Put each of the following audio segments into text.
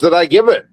did I give it?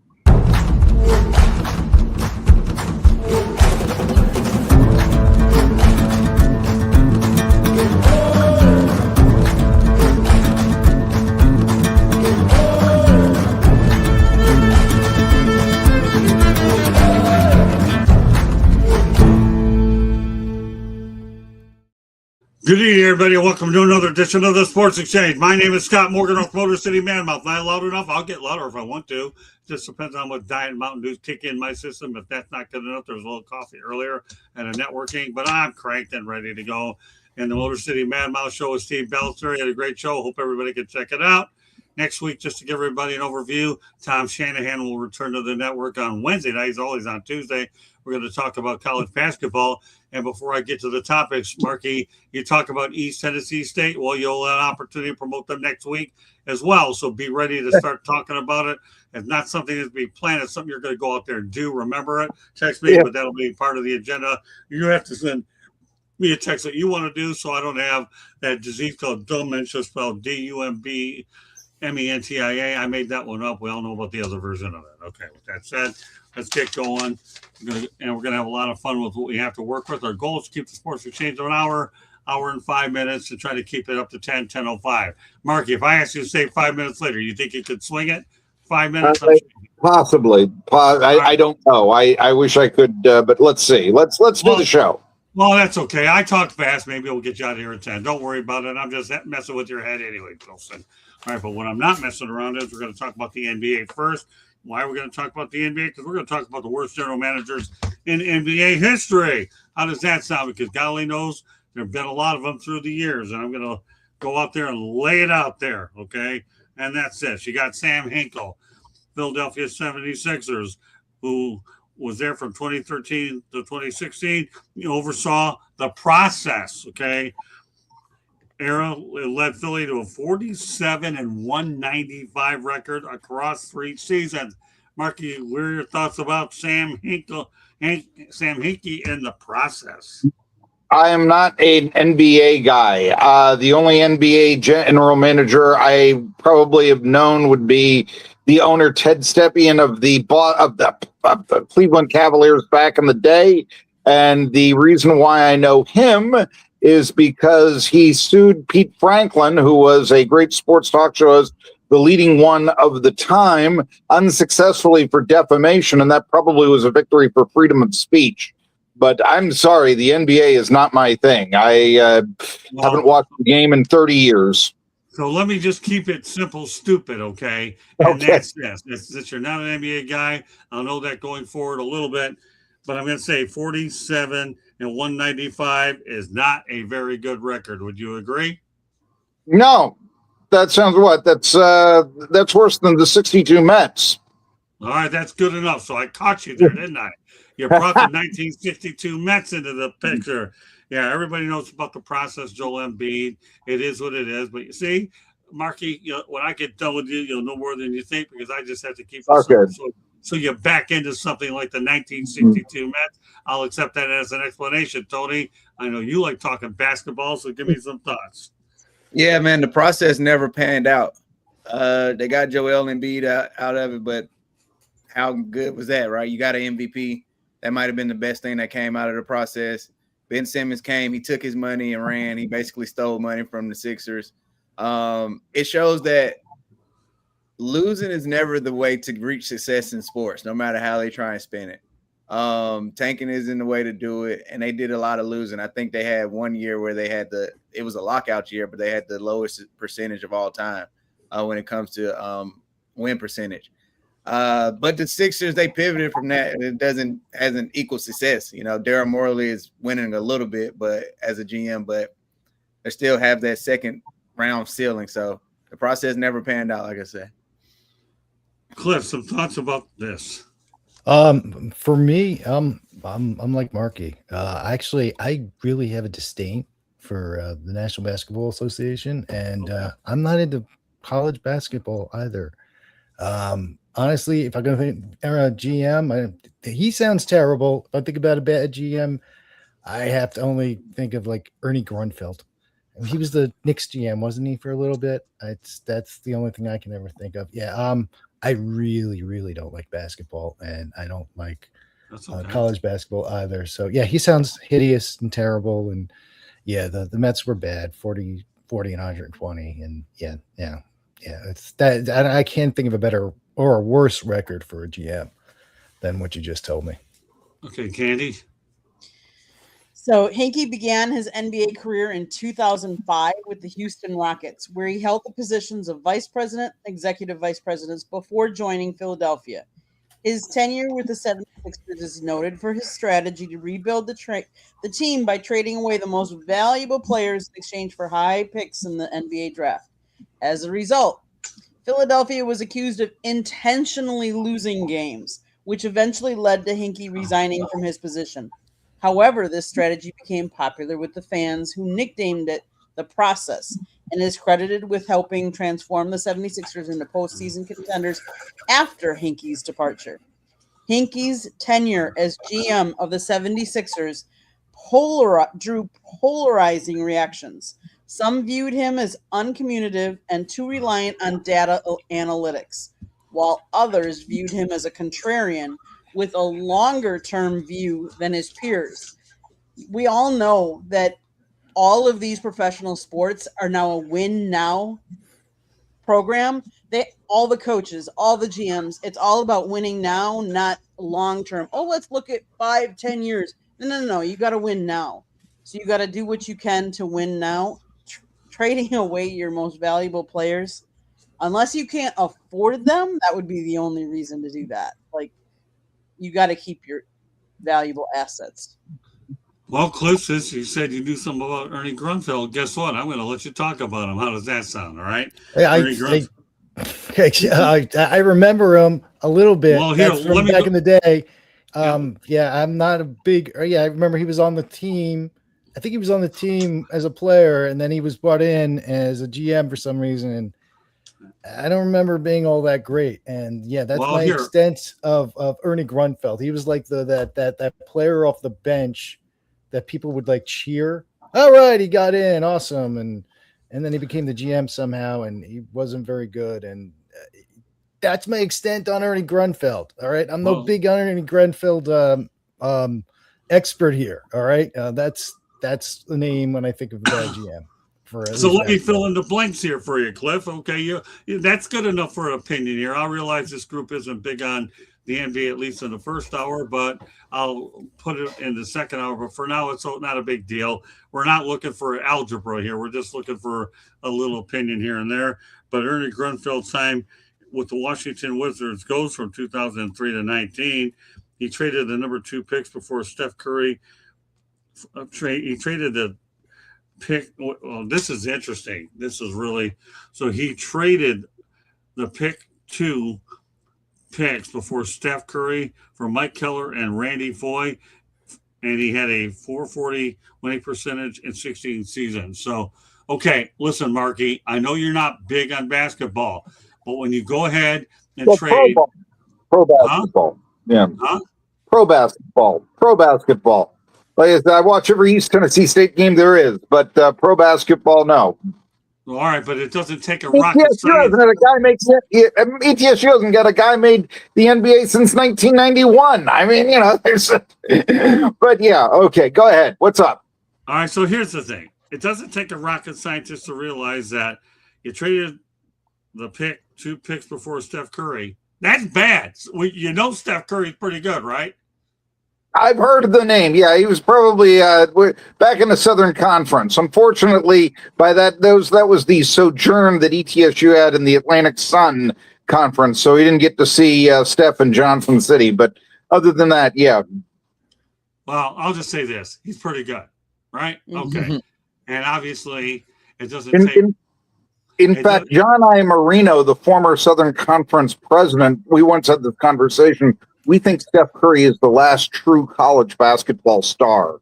Good evening, everybody. Welcome to another edition of the Sports Exchange. My name is Scott Morgan of Motor City Manmouth. Not loud enough, I'll get louder if I want to. Just depends on what Diet Mountain Dews kick in my system. If that's not good enough, there was a little coffee earlier and a networking, but I'm cranked and ready to go. And the Motor City Manmouth show with Steve Ballister. He had a great show. Hope everybody can check it out. Next week, just to give everybody an overview, Tom Shanahan will return to the network on Wednesday night. He's always on Tuesday. We're going to talk about college basketball. And before I get to the topics, Marky, you talk about East Tennessee State. Well, you'll have an opportunity to promote them next week as well. So be ready to start talking about it. It's not something that's being planned. It's something you're going to go out there and do. Remember it. Text me, but that'll be part of the agenda. You have to send me a text that you want to do so I don't have that disease called dementia, spelled DUMBMENTIA. I made that one up. We all know about the other version of it. Okay, with that said, let's get going. We're going to have a lot of fun with what we have to work with. Our goal is to keep the Sports Exchange an hour and 5 minutes, and try to keep it up to 10:05. Marky, if I ask you to stay 5 minutes later, you think you could swing it? 5 minutes? Possibly. I don't know. I wish I could, but let's see. Let's do the show. Well, that's okay. I talked fast. Maybe we'll get you out of here at 10. Don't worry about it. I'm just messing with your head anyway, Wilson. All right, but what I'm not messing around is we're going to talk about the NBA first. Why are we going to talk about the NBA? Because we're going to talk about the worst general managers in NBA history. How does that sound? Because golly knows there have been a lot of them through the years, and I'm going to go out there and lay it out there, okay? And that's it. You got Sam Hinkle, Philadelphia 76ers, who was there from 2013 to 2016. He oversaw the process, okay? Era led Philly to a 47-195 record across 3 seasons. Marky, what are your thoughts about Sam Hinkie in the process? I am not an NBA guy. The only NBA general manager I probably have known would be the owner Ted Stepien of the Cleveland Cavaliers back in the day. And the reason why I know him is because he sued Pete Franklin, who was a great sports talk show host, the leading one of the time, unsuccessfully for defamation, and that probably was a victory for freedom of speech. But I'm sorry, the NBA is not my thing. I haven't watched the game in 30 years. So let me just keep it simple, stupid, okay? And that's this. Since you're not an NBA guy, I'll know that going forward a little bit. But I'm going to say 47-195 is not a very good record. Would you agree? No, that sounds what? That's worse than the 62 Mets. All right, that's good enough. So I caught you there, didn't I? You brought the 1962 Mets into the picture. Yeah, everybody knows about the process, Joel Embiid. It is what it is. But you see, Marky, when I get done with you, you'll know more than you think because I just have to keep it so you back into something like the 1962 Mets. I'll accept that as an explanation. Tony, I know you like talking basketball, so give me some thoughts. Yeah, man, the process never panned out. They got Joel Embiid out of it, but how good was that, right? You got an MVP. That might have been the best thing that came out of the process. Ben Simmons came. He took his money and ran. He basically stole money from the Sixers. It shows that losing is never the way to reach success in sports, no matter how they try and spin it. Tanking isn't the way to do it, and they did a lot of losing. I think they had one year where they had it was a lockout year, but they had the lowest percentage of all time when it comes to win percentage. But the Sixers, they pivoted from that, and it hasn't equal success. Daryl Morey is winning a little bit, but as a GM, but they still have that second round ceiling. So the process never panned out, like I said. Cliff, some thoughts about this? For me, I'm like Marky. Actually, I really have a disdain for the National Basketball Association, and I'm not into college basketball either. Honestly, if I'm going to think GM, he sounds terrible. If I think about a bad GM, I have to only think of like Ernie Grunfeld. He was the Knicks GM, wasn't he, for a little bit? That's the only thing I can ever think of. Yeah. I really, really don't like basketball, and I don't like That's okay. college basketball either. So yeah, he sounds hideous and terrible. And yeah, the Mets were bad, 40 and 120. And yeah, it's that. I can't think of a better or a worse record for a GM than what you just told me. Okay, Candy. So Hinkie began his NBA career in 2005 with the Houston Rockets, where he held the positions of vice president, executive vice presidents before joining Philadelphia. His tenure with the 76ers is noted for his strategy to rebuild the team by trading away the most valuable players in exchange for high picks in the NBA draft. As a result, Philadelphia was accused of intentionally losing games, which eventually led to Hinkie resigning from his position. However, this strategy became popular with the fans, who nicknamed it the process, and is credited with helping transform the 76ers into postseason contenders after Hinkie's departure. Hinkie's tenure as GM of the 76ers drew polarizing reactions. Some viewed him as uncommunicative and too reliant on data analytics, while others viewed him as a contrarian with a longer-term view than his peers. We all know that all of these professional sports are now a win now program. All the coaches, all the GMs, it's all about winning now, not long-term. Oh, let's look at 5-10 years. No. You got to win now. So you got to do what you can to win now. Trading away your most valuable players, unless you can't afford them, that would be the only reason to do that. Like, you got to keep your valuable assets. Well, Cliff, since you said you knew something about Ernie Grunfeld, guess what? I'm going to let you talk about him. How does that sound? All right. I remember him a little bit. Well, here, from back in the day. Yeah, I'm not a big. I remember he was on the team. I think he was on the team as a player, and then he was brought in as a GM for some reason. And I don't remember being all that great. And yeah, that's my extent of Ernie Grunfeld. He was like that player off the bench that people would like cheer. All right, he got in, awesome, and then he became the GM somehow, and he wasn't very good. And that's my extent on Ernie Grunfeld. All right, I'm no big Ernie Grunfeld expert here. All right, that's the name when I think of the GM. So let me fill in the blanks here for you, Cliff. Okay, that's good enough for an opinion here. I realize this group isn't big on the NBA, at least in the first hour, but I'll put it in the second hour. But for now, it's not a big deal. We're not looking for algebra here. We're just looking for a little opinion here and there. But Ernie Grunfeld's time with the Washington Wizards goes from 2003 to 19. He traded the number 2 picks before Steph Curry. He traded the pick. Well, this is interesting. This is really so. He traded the pick 2 picks before Steph Curry for Mike Keller and Randy Foye, and he had a 440 winning percentage in 16 seasons. So, okay, listen, Marky, I know you're not big on basketball, but when you go ahead and trade pro basketball, pro basketball. Like I said, I watch every East Tennessee State game there is, but pro basketball, no. Well, all right, but it doesn't take a rocket ETSU ETSU hasn't got a guy made the NBA since 1991. I mean, there's. But yeah, okay, go ahead. What's up? All right, so here's the thing: it doesn't take a rocket scientist to realize that you traded the 2 picks before Steph Curry. That's bad. Steph Curry's pretty good, right? I've heard of the name. Yeah, he was probably back in the Southern Conference. Unfortunately, that was the sojourn that ETSU had in the Atlantic Sun Conference, so he didn't get to see Steph and Johnson City. But other than that, yeah. Well, I'll just say this: he's pretty good, right? Okay, and obviously, it doesn't take. In fact, John I. Marino, the former Southern Conference president, we once had this conversation. We think Steph Curry is the last true college basketball star.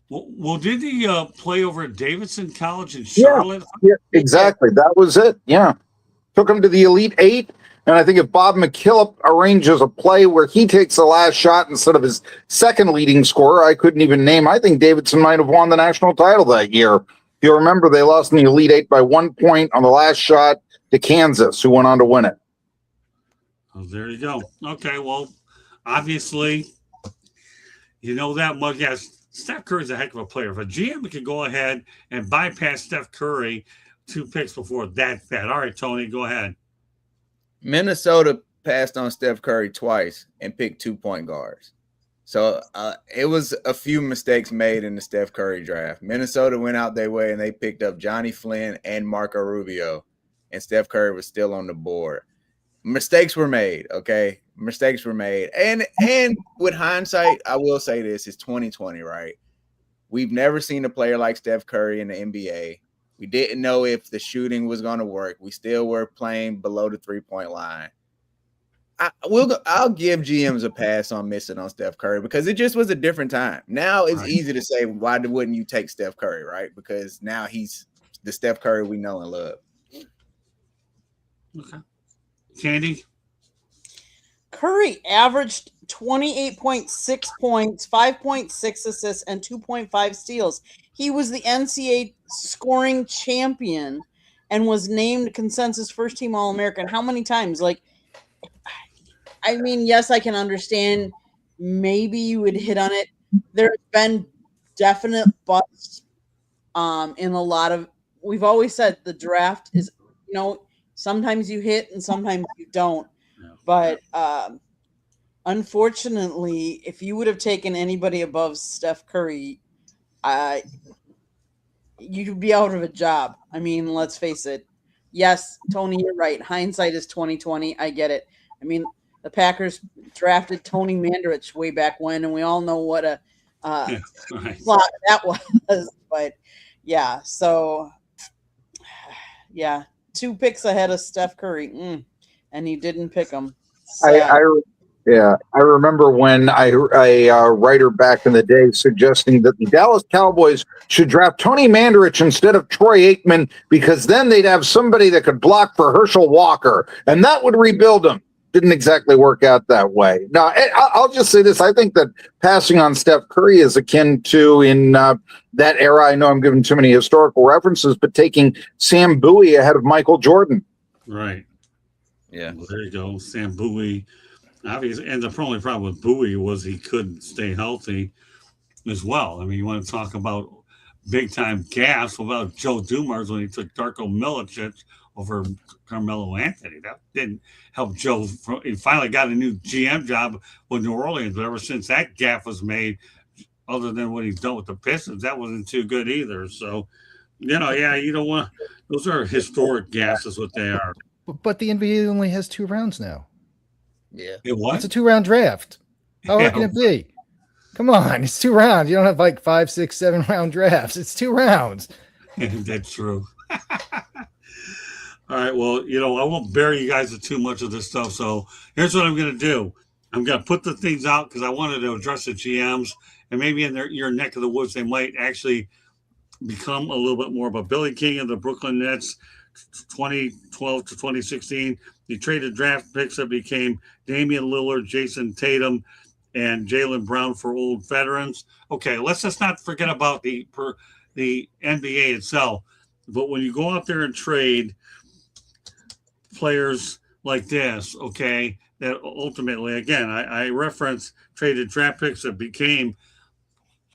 Well, did he play over at Davidson College in Charlotte? Yeah, exactly. That was it. Yeah. Took him to the Elite 8. And I think if Bob McKillop arranges a play where he takes the last shot instead of his second leading scorer, I couldn't even name. I think Davidson might have won the national title that year. If you remember, they lost in the Elite 8 by 1 point on the last shot to Kansas, who went on to win it. Oh, there you go. Okay, well, obviously, you know that much. Yes, Steph Curry's a heck of a player. If a GM could go ahead and bypass Steph Curry 2 picks before, that's bad. All right, Tony, go ahead. Minnesota passed on Steph Curry twice and picked 2 point guards. So it was a few mistakes made in the Steph Curry draft. Minnesota went out their way and they picked up Johnny Flynn and Marco Rubio, and Steph Curry was still on the board. Mistakes were made, okay? Mistakes were made. And with hindsight, I will say this, it's 2020, right? We've never seen a player like Steph Curry in the NBA. We didn't know if the shooting was going to work. We still were playing below the 3-point line. I'll give GMs a pass on missing on Steph Curry because it just was a different time. Now it's easy to say, why wouldn't you take Steph Curry, right? Because now he's the Steph Curry we know and love. Okay. Candy? Curry averaged 28.6 points, 5.6 assists, and 2.5 steals. He was the NCAA scoring champion and was named consensus first team All-American. How many times? Like, I mean, yes, I can understand maybe you would hit on it. There's been definite busts in a lot of – we've always said the draft is, sometimes you hit and sometimes you don't. But unfortunately, if you would have taken anybody above Steph Curry, you'd be out of a job. I mean, let's face it. Yes, Tony, you're right. Hindsight is 2020. I get it. I mean, the Packers drafted Tony Mandarich way back when, and we all know what a plot that was. But yeah, so yeah, 2 picks ahead of Steph Curry, and he didn't pick him. I remember when a writer back in the day suggesting that the Dallas Cowboys should draft Tony Mandarich instead of Troy Aikman because then they'd have somebody that could block for Herschel Walker, and that would rebuild them. Didn't exactly work out that way. Now, I'll just say this. I think that passing on Steph Curry is akin to, in that era, I know I'm giving too many historical references, but taking Sam Bowie ahead of Michael Jordan. Right. Yeah. Well, there you go. Sam Bowie. Obviously, and the only problem with Bowie was he couldn't stay healthy as well. I mean, you want to talk about big-time gas about Joe Dumars when he took Darko Milicic over Carmelo Anthony. That didn't help Joe. He finally got a new GM job with New Orleans, but ever since that gaffe was made, other than what he's done with the Pistons, that wasn't too good either. So, you don't want – those are historic gaffes is what they are. But the NBA only has 2 rounds now. Yeah. It's a 2-round draft. How hard can it be? Come on, it's 2 rounds. You don't have like 5, 6, 7 round drafts. It's 2 rounds. That's true. All right, well, I won't bury you guys with too much of this stuff. So here's what I'm going to do. I'm going to put the things out because I wanted to address the GMs, and maybe in your neck of the woods, they might actually become a little bit more of a Billy King of the Brooklyn Nets, 2012 to 2016. He traded draft picks that became Damian Lillard, Jason Tatum, and Jaylen Brown for old veterans. Okay, let's just not forget about the NBA itself. But when you go out there and trade players like this, okay, that ultimately, again, I reference traded draft picks that became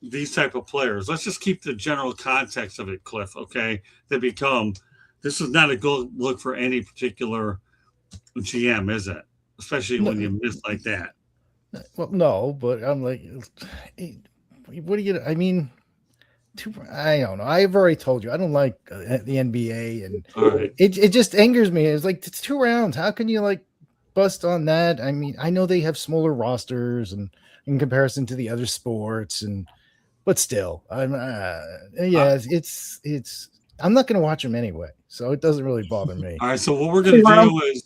these type of players. Let's just keep the general context of it, Cliff, okay? They become, this is not a good look for any particular GM, is it? Especially when you miss like that. Well, no, but I'm like, what do you, I mean, I don't know. I've already told you, I don't like the NBA, and right. it just angers me. It's like, it's 2 rounds. How can you like bust on that? I mean, I know they have smaller rosters and in comparison to the other sports, but still, I'm not going to watch them anyway, so it doesn't really bother me. All right, so what we're going to do is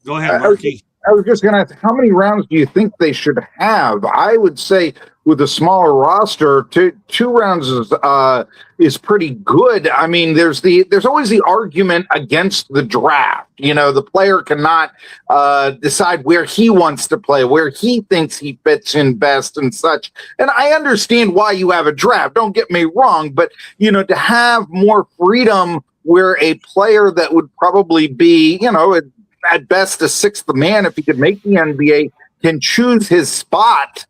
go ahead, Marky. I was just going to ask, how many rounds do you think they should have? I would say with a smaller roster, 2 rounds is pretty good. I mean, there's always the argument against the draft. The player cannot decide where he wants to play, where he thinks he fits in best and such. And I understand why you have a draft. Don't get me wrong, but to have more freedom where a player that would probably be, at best a sixth man if he could make the NBA, can choose his spot.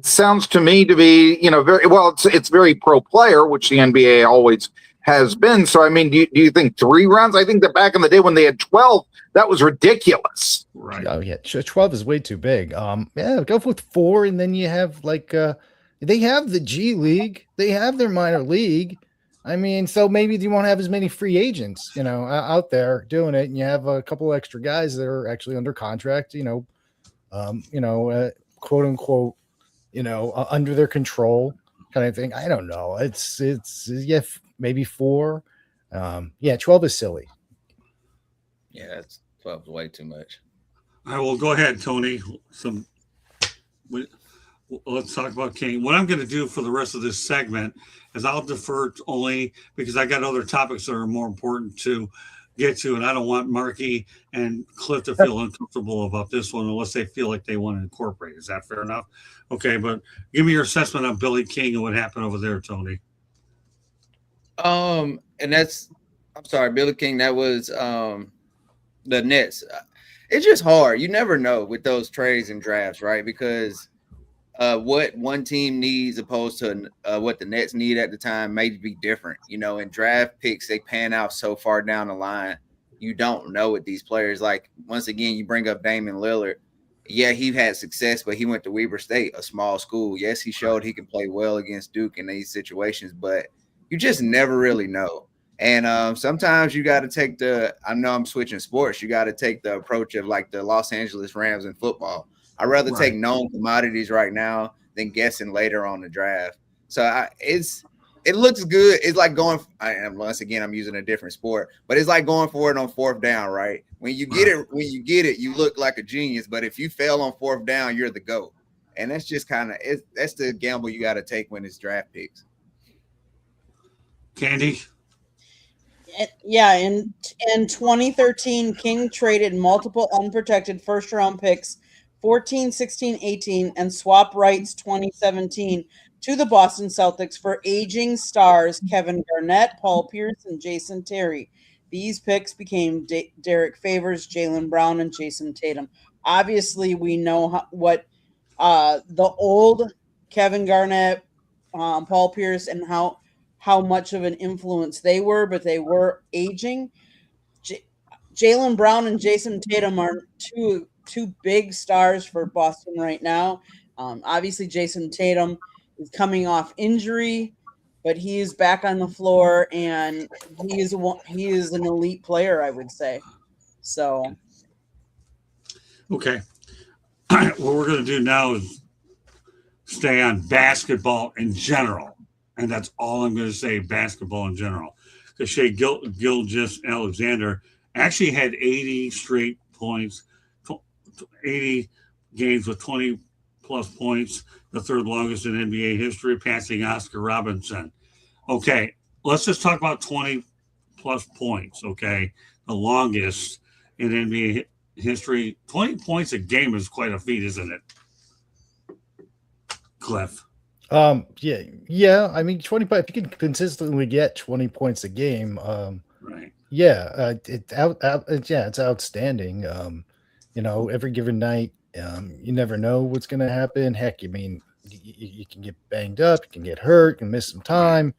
Sounds to me to be, very well. It's very pro player, which the NBA always has been. So, I mean, do you think 3 rounds? I think that back in the day when they had 12, that was ridiculous. Right. Oh yeah, 12 is way too big. Yeah, go with 4, and then you have they have the G League, they have their minor league. I mean, so maybe you won't have as many free agents, out there doing it, and you have a couple extra guys that are actually under contract, quote unquote, under their control kind of thing. I don't know. It's maybe 4. 12 is silly. Yeah, that's 12 is way too much. I will go ahead, Tony. Let's talk about King. What I'm going to do for the rest of this segment is I'll defer only because I got other topics that are more important to get to, and I don't want Marky and Cliff to feel uncomfortable about this one unless they feel like they want to incorporate. Is that fair enough? Okay, but give me your assessment on Billy King and what happened over there, Tony. And I'm sorry, Billy King. That was the Nets. It's just hard. You never know with those trades and drafts, right? Because what one team needs opposed to what the Nets need at the time may be different. And draft picks, they pan out so far down the line. You don't know with these players. Like, once again, you bring up Damian Lillard. Yeah, he had success, but he went to Weber State, a small school. Yes, he showed he can play well against Duke in these situations, but you just never really know. And sometimes you got to take I know I'm switching sports. You got to take the approach of like the Los Angeles Rams in football. I'd rather take known commodities right now than guessing later on the draft. So it looks good. It's like once again, I'm using a different sport, but it's like going for it on 4th down, right? When you get it, you look like a genius. But if you fail on 4th down, you're the GOAT. And that's just that's the gamble you got to take when it's draft picks. Candy? Yeah, in 2013, King traded multiple unprotected first-round picks, 14, 16, 18, and swap rights 2017 to the Boston Celtics for aging stars Kevin Garnett, Paul Pierce, and Jason Terry. These picks became Derek Favors, Jaylen Brown, and Jason Tatum. Obviously, we know what the old Kevin Garnett, Paul Pierce, and how much of an influence they were, but they were aging. Jaylen Brown and Jason Tatum are two big stars for Boston right now. Obviously, Jason Tatum is coming off injury, but he is back on the floor, and he is an elite player, I would say. So, okay. What we're going to do now is stay on basketball in general. And that's all I'm going to say, basketball in general. Because Shea Gilgeous-Alexander actually had 80 straight points, 80 games with 20-plus points, the 3rd longest in NBA history, passing Oscar Robertson. Okay, let's just talk about 20-plus points, okay? The longest in NBA history. 20 points a game is quite a feat, isn't it? Cliff? Yeah. I mean, 25. If you can consistently get 20 points a game, right? Yeah, it's outstanding. Every given night, you never know what's going to happen. Heck, I mean, you can get banged up, you can get hurt, you can miss some time.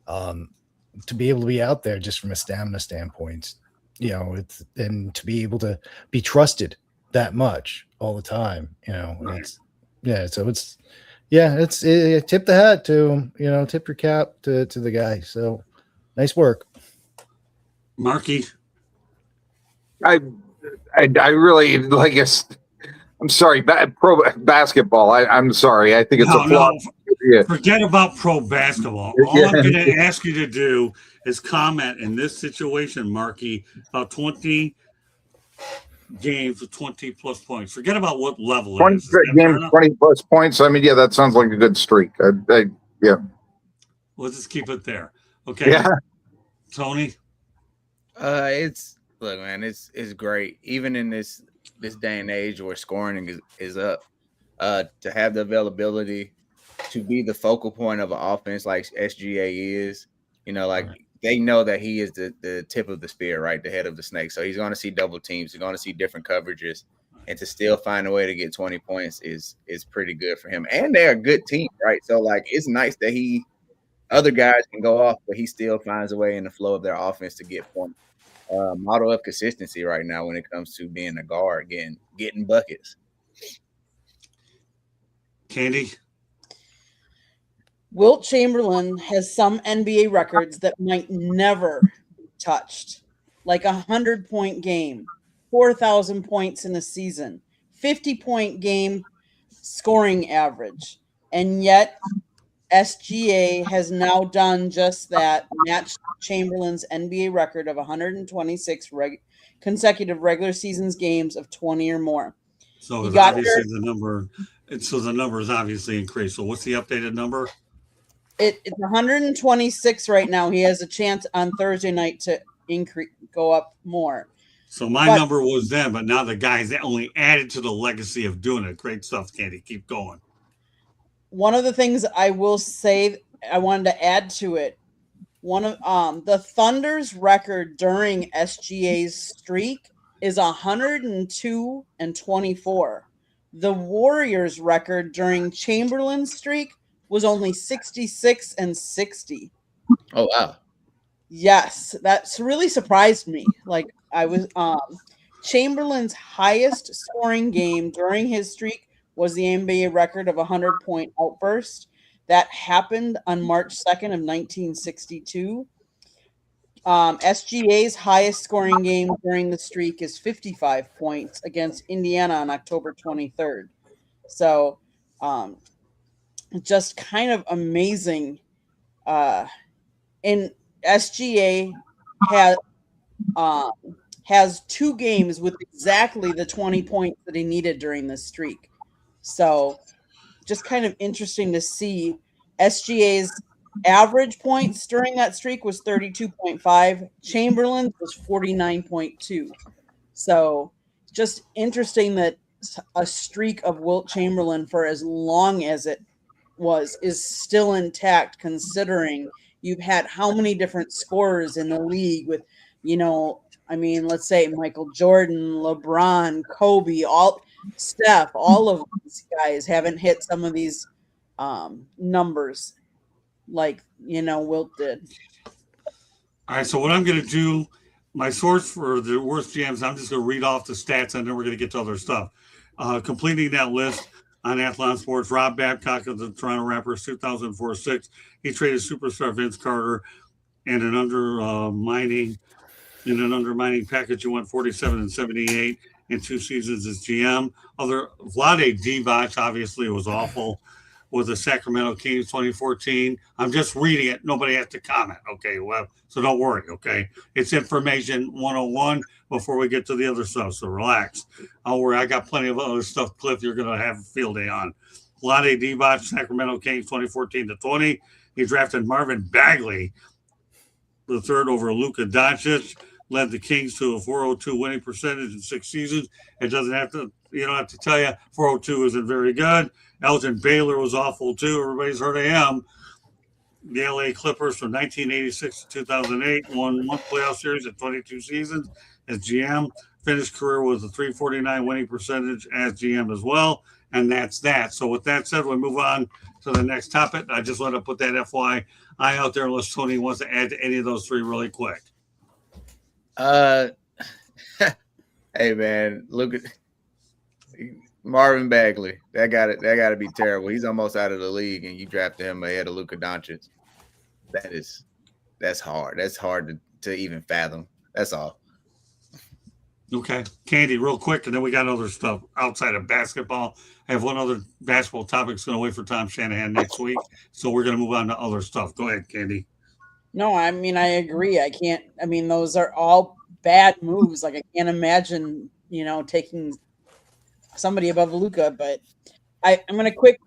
To be able to be out there just from a stamina standpoint, and to be able to be trusted that much all the time, it's tip the hat to him, tip your cap to the guy. So nice work. Marky? I really like it. I'm sorry, pro basketball. I'm sorry. I think it's a flop. Yeah. Forget about pro basketball. All I'm going to ask you to do is comment in this situation, Marky, about 20 games with 20-plus points. Forget about what level 20 it is. games, 20-plus points. I mean, yeah, that sounds like a good streak. Yeah. We'll just keep it there. Okay. Yeah. Tony? It's great. Even in this day and age where scoring is up, to have the availability to be the focal point of an offense like SGA is, they know that he is the tip of the spear, right? The head of the snake. So he's going to see double teams. He's going to see different coverages. And to still find a way to get 20 points is pretty good for him. And they're a good team, right? So, like, it's nice that other guys can go off, but he still finds a way in the flow of their offense to get points. Model of consistency right now when it comes to being a guard, getting buckets. Candy? Wilt Chamberlain has some NBA records that might never be touched, like 100-point game, 4,000 points in a season, 50-point game scoring average, and yet SGA has now done just that, matched Chamberlain's NBA record of 126 consecutive regular seasons games of 20 or more. So He it's got obviously there. the number. So the number is obviously increased. So what's the updated number? It's 126 right now. He has a chance on Thursday night to go up more. So my number was then, but now the guys that only added to the legacy of doing it. Great stuff, Candy. Keep going. One of the things I will say I wanted to add to it, one of the Thunder's record during SGA's streak is 102-24. The Warriors' record during Chamberlain's streak was only 66-60. Oh, wow. Yes, that's really surprised me. Like, I was Chamberlain's highest scoring game during his streak was the NBA record of 100-point outburst. That happened on March 2nd of 1962. SGA's highest scoring game during the streak is 55 points against Indiana on October 23rd. So, just kind of amazing. And SGA has two games with exactly the 20 points that he needed during this streak. So, just kind of interesting to see. SGA's average points during that streak was 32.5. Chamberlain's was 49.2. So, just interesting that a streak of Wilt Chamberlain for as long as it is still intact, considering you've had how many different scorers in the league with, let's say Michael Jordan, LeBron, Kobe, Steph, all of these guys haven't hit some of these numbers like, Wilt did. All right, so what I'm going to do, my source for the worst GMs, I'm just going to read off the stats, and then we're going to get to other stuff. Completing that list on Athlon Sports, Rob Babcock of the Toronto Raptors, 2004-06. He traded superstar Vince Carter and an undermining package. He went 47-78 in 2 seasons as GM. Vlade Divac obviously was awful with the Sacramento Kings 2014. I'm just reading it. Nobody has to comment. Okay, well, so don't worry. Okay, it's information 101 before we get to the other stuff. So relax. Don't worry. I got plenty of other stuff, Cliff, you're going to have a field day on. Vlade Divac, Sacramento Kings 2014-20. He drafted Marvin Bagley the third over Luka Doncic. Led the Kings to a 402 winning percentage in 6 seasons. You don't have to tell you 402 isn't very good. Elgin Baylor was awful too. Everybody's heard of him. The LA Clippers from 1986 to 2008 won 1 playoff series in 22 seasons as GM. Finished career with a 349 winning percentage as GM as well. And that's that. So with that said, we move on to the next topic. I just want to put that FYI out there unless Tony wants to add to any of those 3 really quick. Hey man, look at Marvin Bagley. That got to be terrible. He's almost out of the league, and you drafted him ahead of Luka Doncic. That's hard. That's hard to even fathom. That's all. Okay, Candy, real quick, and then we got other stuff outside of basketball. I have one other basketball topic. It's going to wait for Tom Shanahan next week, so we're going to move on to other stuff. Go ahead, Candy. No, I agree. Those are all bad moves. Like, I can't imagine, taking somebody above Luka, but I'm going to quick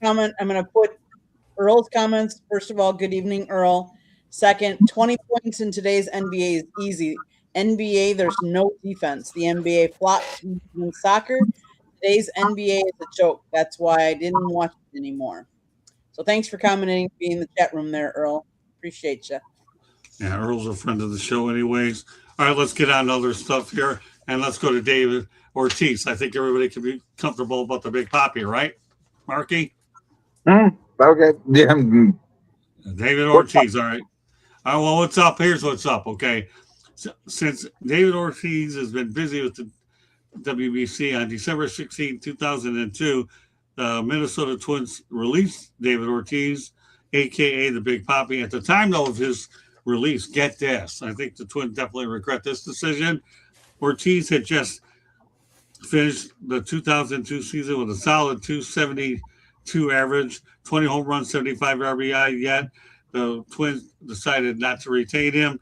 comment. I'm going to put Earl's comments. First of all, good evening, Earl. Second, 20 points in today's NBA is easy. NBA, there's no defense. The NBA flops in soccer. Today's NBA is a joke. That's why I didn't watch it anymore. So thanks for commenting, being in the chat room there, Earl. Appreciate you. Yeah, Earl's a friend of the show, anyways. All right, let's get on to other stuff here, and let's go to David Ortiz. I think everybody can be comfortable about the Big Poppy, right, Marky? Okay. Yeah. David Ortiz. All right. Well, what's up? Here's what's up. Okay. Since David Ortiz has been busy with the WBC on December 16, 2002, the Minnesota Twins released David Ortiz, aka the Big Poppy. At the time, though, of his release, get this. I think the Twins definitely regret this decision. Ortiz had just finished the 2002 season with a solid 272 average, 20 home runs, 75 RBI. Yet the Twins decided not to retain him.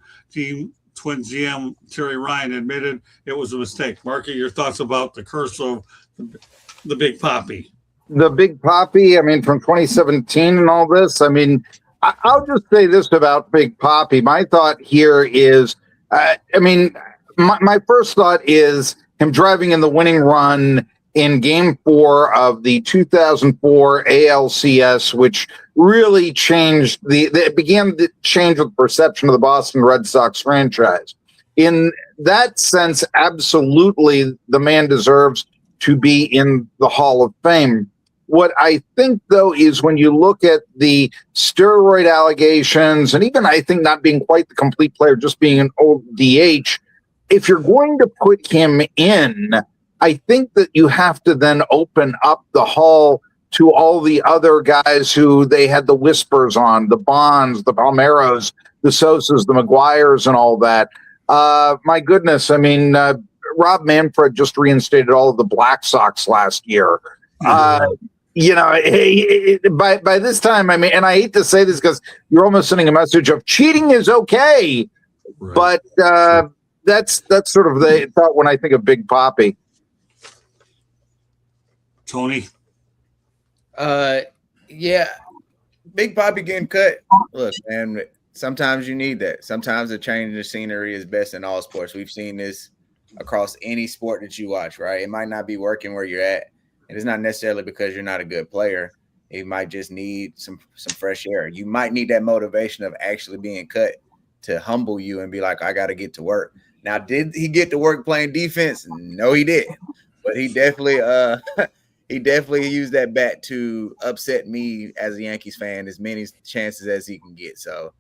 Twins GM Terry Ryan admitted it was a mistake. Marky, your thoughts about the curse of the Big Poppy? The Big Poppy, I mean, from 2017 and all this, I mean, I'll just say this about Big Poppy. My thought here is, my first thought is him driving in the winning run in Game 4 of the 2004 ALCS, which really changed it began to change the perception of the Boston Red Sox franchise. In that sense, absolutely, the man deserves to be in the Hall of Fame. What I think, though, is when you look at the steroid allegations, and even I think not being quite the complete player, just being an old DH, if you're going to put him in, I think that you have to then open up the hall to all the other guys who they had the whispers on, the Bonds, the Palmeiros, the Sosas, the McGuires, and all that. My goodness, I mean, Rob Manfred just reinstated all of the Black Sox last year. By this time, I mean, and I hate to say this because you're almost sending a message of cheating is okay, right. But that's sort of the thought when I think of Big Poppy. Tony? Yeah, Big Poppy getting cut. Look, man, sometimes you need that. Sometimes a change in the scenery is best in all sports. We've seen this across any sport that you watch, right? It might not be working where you're at, and it's not necessarily because you're not a good player. You might just need some fresh air. You might need that motivation of actually being cut to humble you and be like, I got to get to work. Now, did he get to work playing defense? No, he didn't. But he definitely used that bat to upset me as a Yankees fan as many chances as he can get. So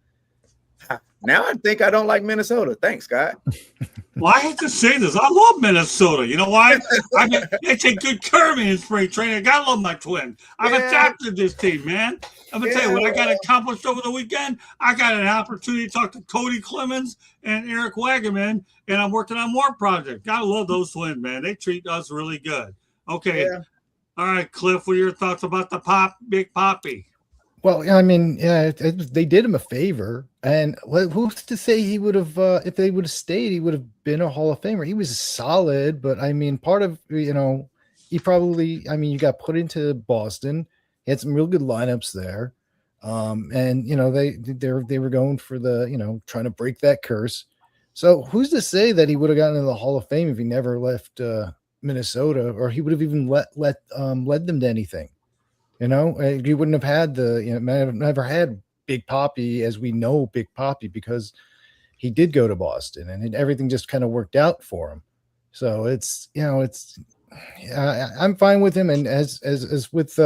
now I think I don't like Minnesota. Thanks, Scott. Well, I hate to say this. I love Minnesota. You know why? They take good care of me in spring training. I gotta love my Twins. I've adopted this team, man. I'm gonna tell you what I got accomplished over the weekend. I got an opportunity to talk to Cody Clemens and Eric Wagaman, and I'm working on more projects. Gotta love those Twins, man. They treat us really good. Okay. Yeah. All right, Cliff, what are your thoughts about the Big Poppy? Well, I mean, yeah, they did him a favor, and who's to say he would have, if they would have stayed, he would have been a Hall of Famer. He was solid, but I mean, part of, he probably, I mean, you got put into Boston. He had some real good lineups there, and they were going for the, trying to break that curse. So who's to say that he would have gotten into the Hall of Fame if he never left Minnesota, or he would have even led them to anything? He wouldn't have had never had Big Poppy as we know Big Poppy, because he did go to Boston and everything just kind of worked out for him. So I'm fine with him. And as with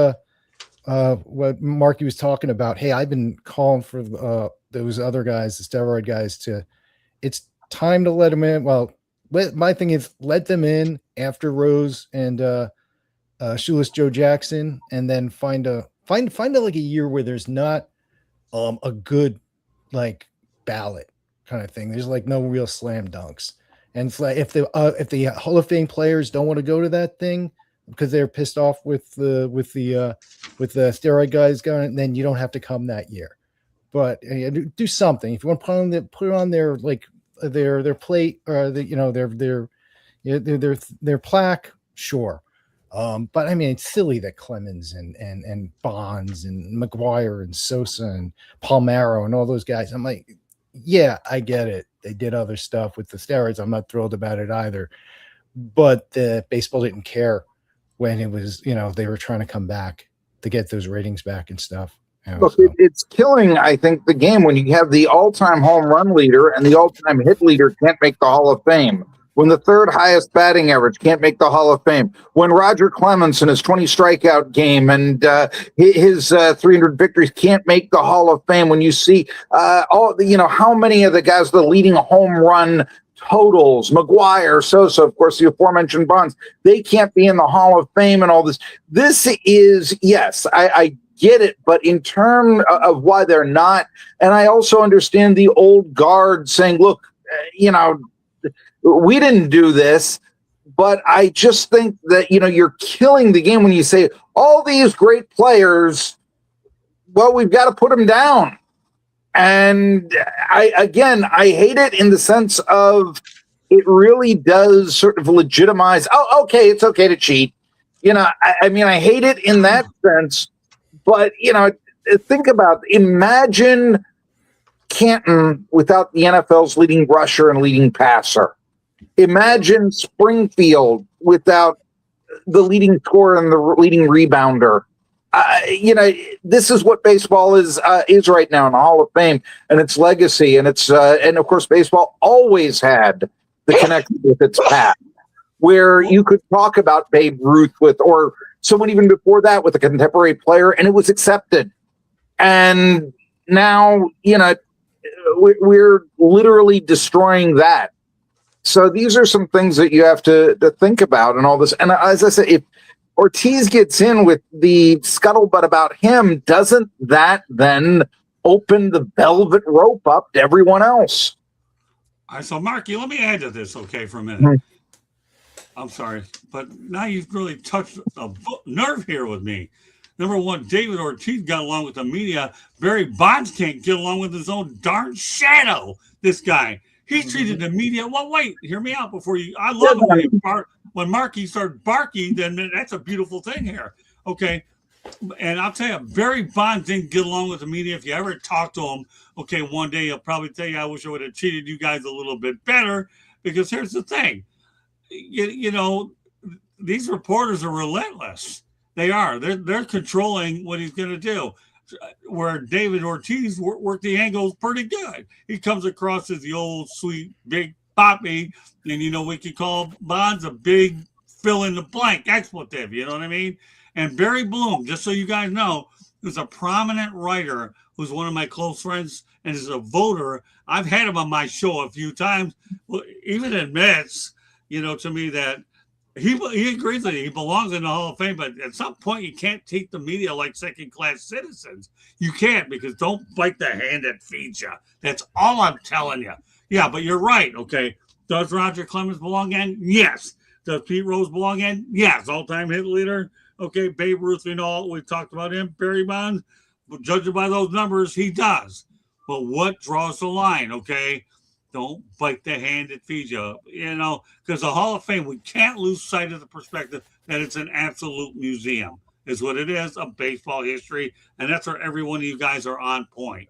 what Marky was talking about, hey, I've been calling for those other guys, the steroid guys, it's time to let them in. Well, my thing is let them in after Rose and Shoeless Joe Jackson, and then find like a year where there's not a good like ballot kind of thing. There's like no real slam dunks, and it's like if the Hall of Fame players don't want to go to that thing because they're pissed off with the steroid guys going, then you don't have to come that year. But do something if you want to put it on their like their plate or their plaque, sure. But I mean, it's silly that Clemens and Bonds and McGuire and Sosa and Palmero and all those guys. I'm like, yeah, I get it. They did other stuff with the steroids. I'm not thrilled about it either. But the baseball didn't care when it was, they were trying to come back to get those ratings back and stuff. You know, Look, so. it's killing, I think, the game when you have the all-time home run leader and the all-time hit leader can't make the Hall of Fame. When the third highest batting average can't make the Hall of Fame. When Roger Clemens in his 20 strikeout game and his 300 victories can't make the Hall of Fame. When you see how many of the guys, the leading home run totals, McGuire, Sosa, of course, the aforementioned Bonds, they can't be in the Hall of Fame and all this. This is, yes, I get it, but in terms of why they're not, and I also understand the old guard saying, look, we didn't do this, but I just think that, you're killing the game when you say all these great players, well, we've got to put them down. And I hate it in the sense of it really does sort of legitimize, okay, it's okay to cheat. I hate it in that sense, but, think about, imagine Canton without the NFL's leading rusher and leading passer. Imagine Springfield without the leading scorer and the leading rebounder. This is what baseball is right now in the Hall of Fame and its legacy, and and of course, baseball always had the connection with its past, where you could talk about Babe Ruth or someone even before that with a contemporary player, and it was accepted. And now, we're literally destroying that. So these are some things that you have to think about and all this. And as I said, if Ortiz gets in with the scuttlebutt about him, doesn't that then open the velvet rope up to everyone else? All right, so Marky, let me add to this, okay, for a minute. Mm-hmm. I'm sorry, but now you've really touched a nerve here with me. Number one, David Ortiz got along with the media. Barry Bonds can't get along with his own darn shadow, this guy. He treated the media. Well, wait, hear me out before you. I love it when Marky started barking, then that's a beautiful thing here. Okay. And I'll tell you, Barry Bonds didn't get along with the media. If you ever talk to him, okay, one day he'll probably tell you, I wish I would have treated you guys a little bit better. Because here's the thing. These reporters are relentless. They are. They're controlling what he's going to do. Where David Ortiz worked the angles pretty good. He comes across as the old, sweet, big poppy, and, we could call Bonds a big fill-in-the-blank expletive, you know what I mean? And Barry Bloom, just so you guys know, who's a prominent writer, who's one of my close friends and is a voter. I've had him on my show a few times. Well, even admits, to me that he agrees that he belongs in the Hall of Fame, but at some point you can't treat the media like second-class citizens. You can't, because don't bite the hand that feeds you. That's all I'm telling you. Yeah, but you're right, okay? Does Roger Clemens belong in? Yes. Does Pete Rose belong in? Yes. All-time hit leader? Okay, Babe Ruth, we've talked about him. Barry Bonds, judging by those numbers, he does. But what draws the line, okay? Don't bite the hand that feeds you, because the Hall of Fame, we can't lose sight of the perspective that it's an absolute museum, is what it is, of baseball history. And that's where every one of you guys are on point.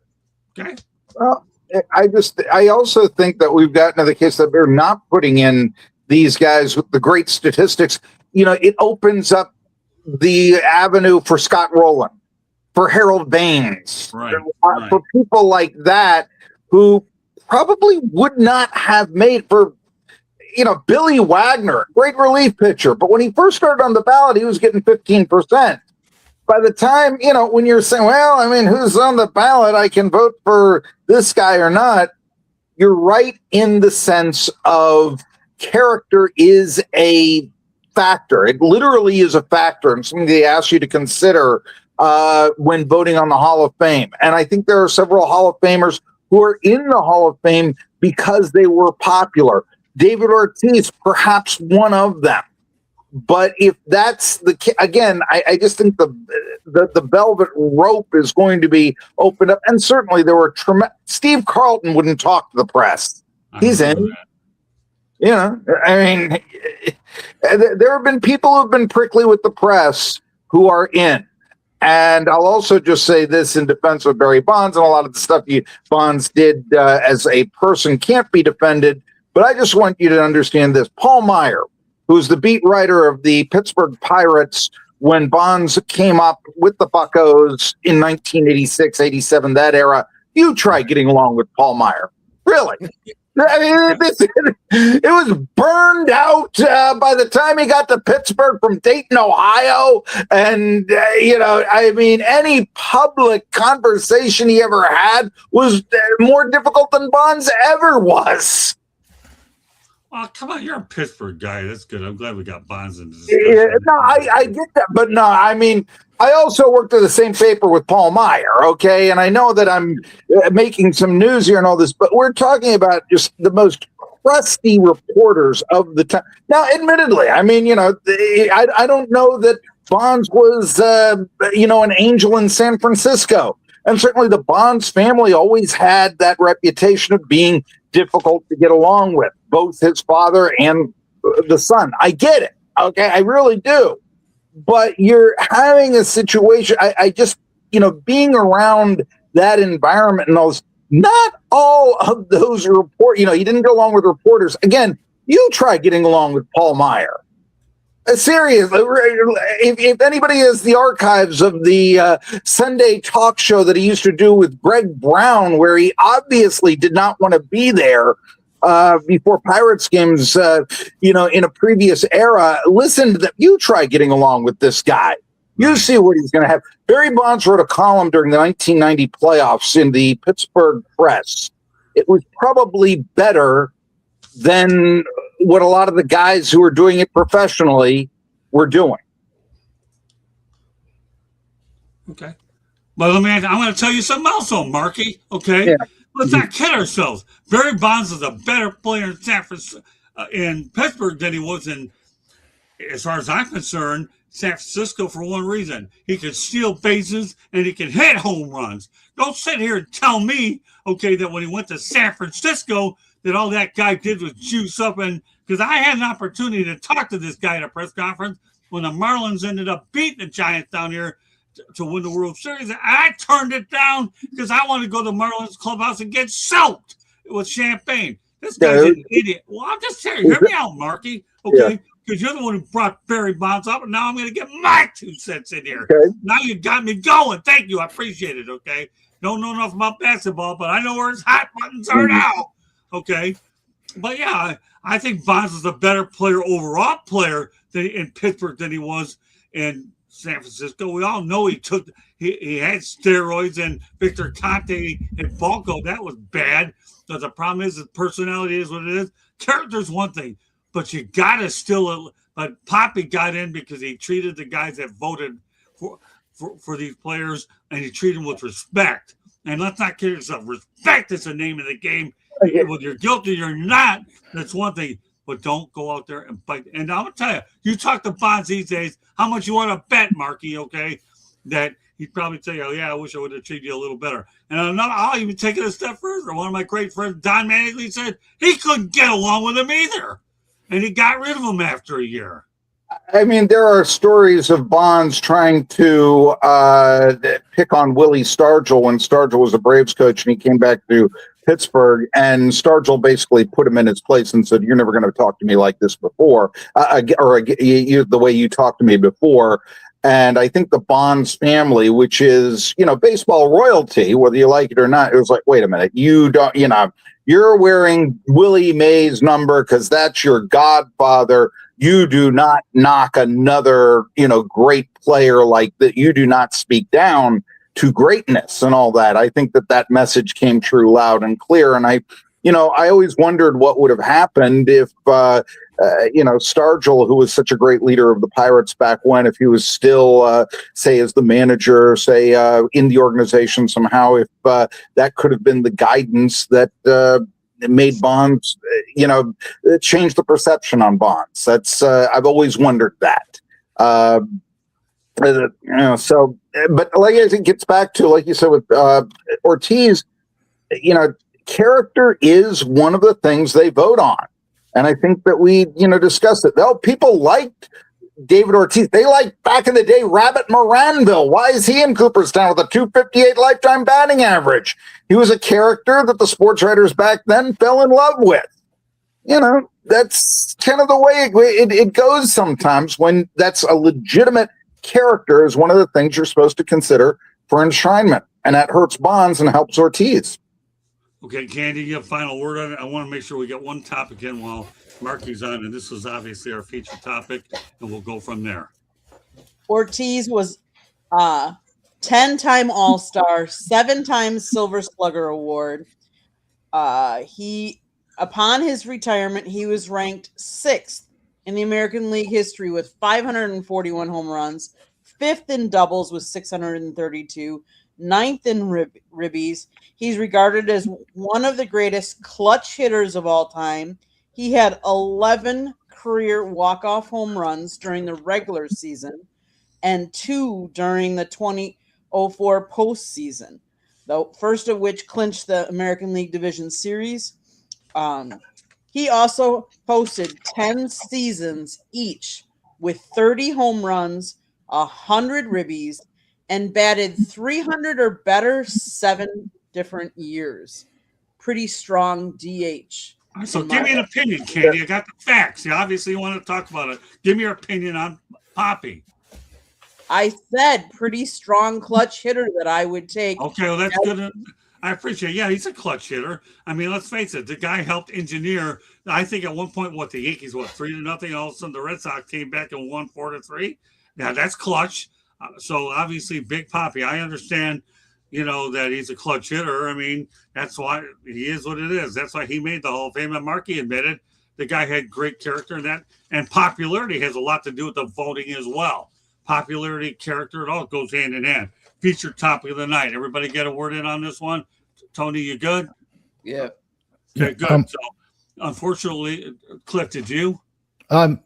Okay? Well, I also think that we've gotten to the case that we're not putting in these guys with the great statistics. It opens up the avenue for Scott Rowland, for Harold Baines, right. For people like that who probably would not have made for, Billy Wagner, great relief pitcher. But when he first started on the ballot, he was getting 15%. By the time, when you're saying, who's on the ballot? I can vote for this guy or not. You're right in the sense of character is a factor. It literally is a factor and something they ask you to consider when voting on the Hall of Fame. And I think there are several Hall of Famers who are in the Hall of Fame because they were popular. David Ortiz, perhaps one of them. But if that's again, I just think the velvet rope is going to be opened up. And certainly there were Steve Carlton wouldn't talk to the press. He's in. There have been people who've been prickly with the press who are in. And I'll also just say this in defense of Barry Bonds, and a lot of the stuff Bonds did as a person can't be defended. But I just want you to understand this. Paul Meyer, who's the beat writer of the Pittsburgh Pirates, when Bonds came up with the Buccos in 1986, 87, that era. You try getting along with Paul Meyer. Really? I mean, it was burned out by the time he got to Pittsburgh from Dayton, Ohio. And, I mean, any public conversation he ever had was more difficult than Bonds ever was. Oh, come on, you're a Pittsburgh guy. That's good. I'm glad we got Bonds in this. No, I get that. But no, I mean, I also worked at the same paper with Paul Meyer, okay? And I know that I'm making some news here and all this, but we're talking about just the most crusty reporters of the time. Now, admittedly, I mean, I don't know that Bonds was, an angel in San Francisco. And certainly the Bonds family always had that reputation of being difficult to get along with, both his father and the son. I get it. Okay. I really do. But you're having a situation. I just, being around that environment and all this, not all of those he didn't go along with reporters. Again, you try getting along with Paul Meyer. Seriously, if anybody has the archives of the Sunday talk show that he used to do with Greg Brown, where he obviously did not want to be there before Pirates games, in a previous era, listen to that. You try getting along with this guy. You see what he's going to have. Barry Bonds wrote a column during the 1990 playoffs in the Pittsburgh Press. It was probably better than what a lot of the guys who were doing it professionally were doing. Okay. But I'm going to tell you something else, Marky. Okay. Yeah. Let's not kid ourselves. Barry Bonds is a better player in Pittsburgh than he was in, as far as I'm concerned, San Francisco, for one reason. He can steal bases and he can hit home runs. Don't sit here and tell me, okay, that when he went to San Francisco, that all that guy did was juice up. And because I had an opportunity to talk to this guy at a press conference when the Marlins ended up beating the Giants down here to win the World Series. And I turned it down because I wanted to go to the Marlins clubhouse and get soaked with champagne. This guy's an idiot. Well, I'm just saying, hear me out, Marky. Okay. Because you're the one who brought Barry Bonds up, and now I'm going to get my 2 cents in here. Okay. Now you got me going. Thank you. I appreciate it, okay? Don't know enough about basketball, but I know where his hot buttons are now, okay? But, yeah, I think Bonds is a better overall player in Pittsburgh than he was in San Francisco. We all know he had steroids, and Victor Conte and Balco. That was bad. But the problem is his personality is what it is. Character's one thing. But you got to still – but Poppy got in because he treated the guys that voted for these players, and he treated them with respect. And let's not kid yourself. Respect is the name of the game. Whether you're guilty or not, that's one thing. But don't go out there and bite. And I'm going to tell you, you talk to Bonds these days, how much you want to bet, Marky, okay, that he'd probably tell you, oh, yeah, I wish I would have treated you a little better. And I'll even take it a step further. One of my great friends, Don Mattingly, said he couldn't get along with him either. And he got rid of him after a year. I mean, there are stories of Bonds trying to pick on Willie Stargell when Stargell was a Braves coach and he came back to Pittsburgh. And Stargell basically put him in his place and said, "You're never going to talk to me like this before, or the way you talked to me before." And I think the Bonds family, which is, baseball royalty, whether you like it or not, it was like, wait a minute, you don't, you're wearing Willie Mays' number because that's your godfather. You do not knock another, great player like that. You do not speak down to greatness and all that. I think that message came true loud and clear. And I always wondered what would have happened if, Stargell, who was such a great leader of the Pirates back when, if he was still, say, as the manager, say, in the organization somehow, if that could have been the guidance that made Bonds, change the perception on Bonds. That's I've always wondered that. So, but like it gets back to, like you said with Ortiz, character is one of the things they vote on. And I think that we, discussed it. Well, people liked David Ortiz. They liked back in the day Rabbit Moranville. Why is he in Cooperstown with a .258 lifetime batting average? He was a character that the sports writers back then fell in love with. That's kind of the way it goes sometimes when that's a legitimate character is one of the things you're supposed to consider for enshrinement, and that hurts Bonds and helps Ortiz. Okay, Candy, you have final word on it. I want to make sure we get one topic in while Marky's on, and this is obviously our feature topic, and we'll go from there. Ortiz was 10-time All-Star, 7 times Silver Slugger Award. Upon his retirement, he was ranked 6th in the American League history with 541 home runs, 5th in doubles with 632, 9th in ribbies. He's regarded as one of the greatest clutch hitters of all time. He had 11 career walk-off home runs during the regular season and 2 during the 2004 postseason, the first of which clinched the American League Division Series. He also posted 10 seasons each with 30 home runs, 100 ribbies, and batted 300 or better 7 different years. Pretty strong DH. So give me an opinion, Candy. I got the facts. You obviously want to talk about it. Give me your opinion on Poppy. I said pretty strong clutch hitter that I would take. Okay, well, that's good. I appreciate it. Yeah, he's a clutch hitter. I mean, let's face it. The guy helped engineer, I think at one point, the Yankees, 3-0. All of a sudden, the Red Sox came back and won 4-3. Now, that's clutch. So, obviously, Big Poppy. I understand, that he's a clutch hitter. I mean, that's why he is what it is. That's why he made the Hall of Fame. And Markey admitted the guy had great character, and popularity has a lot to do with the voting as well. Popularity, character, it all goes hand in hand. Featured topic of the night. Everybody get a word in on this one? Tony, you good? Yeah. Okay, good. So, unfortunately, Cliff, did you?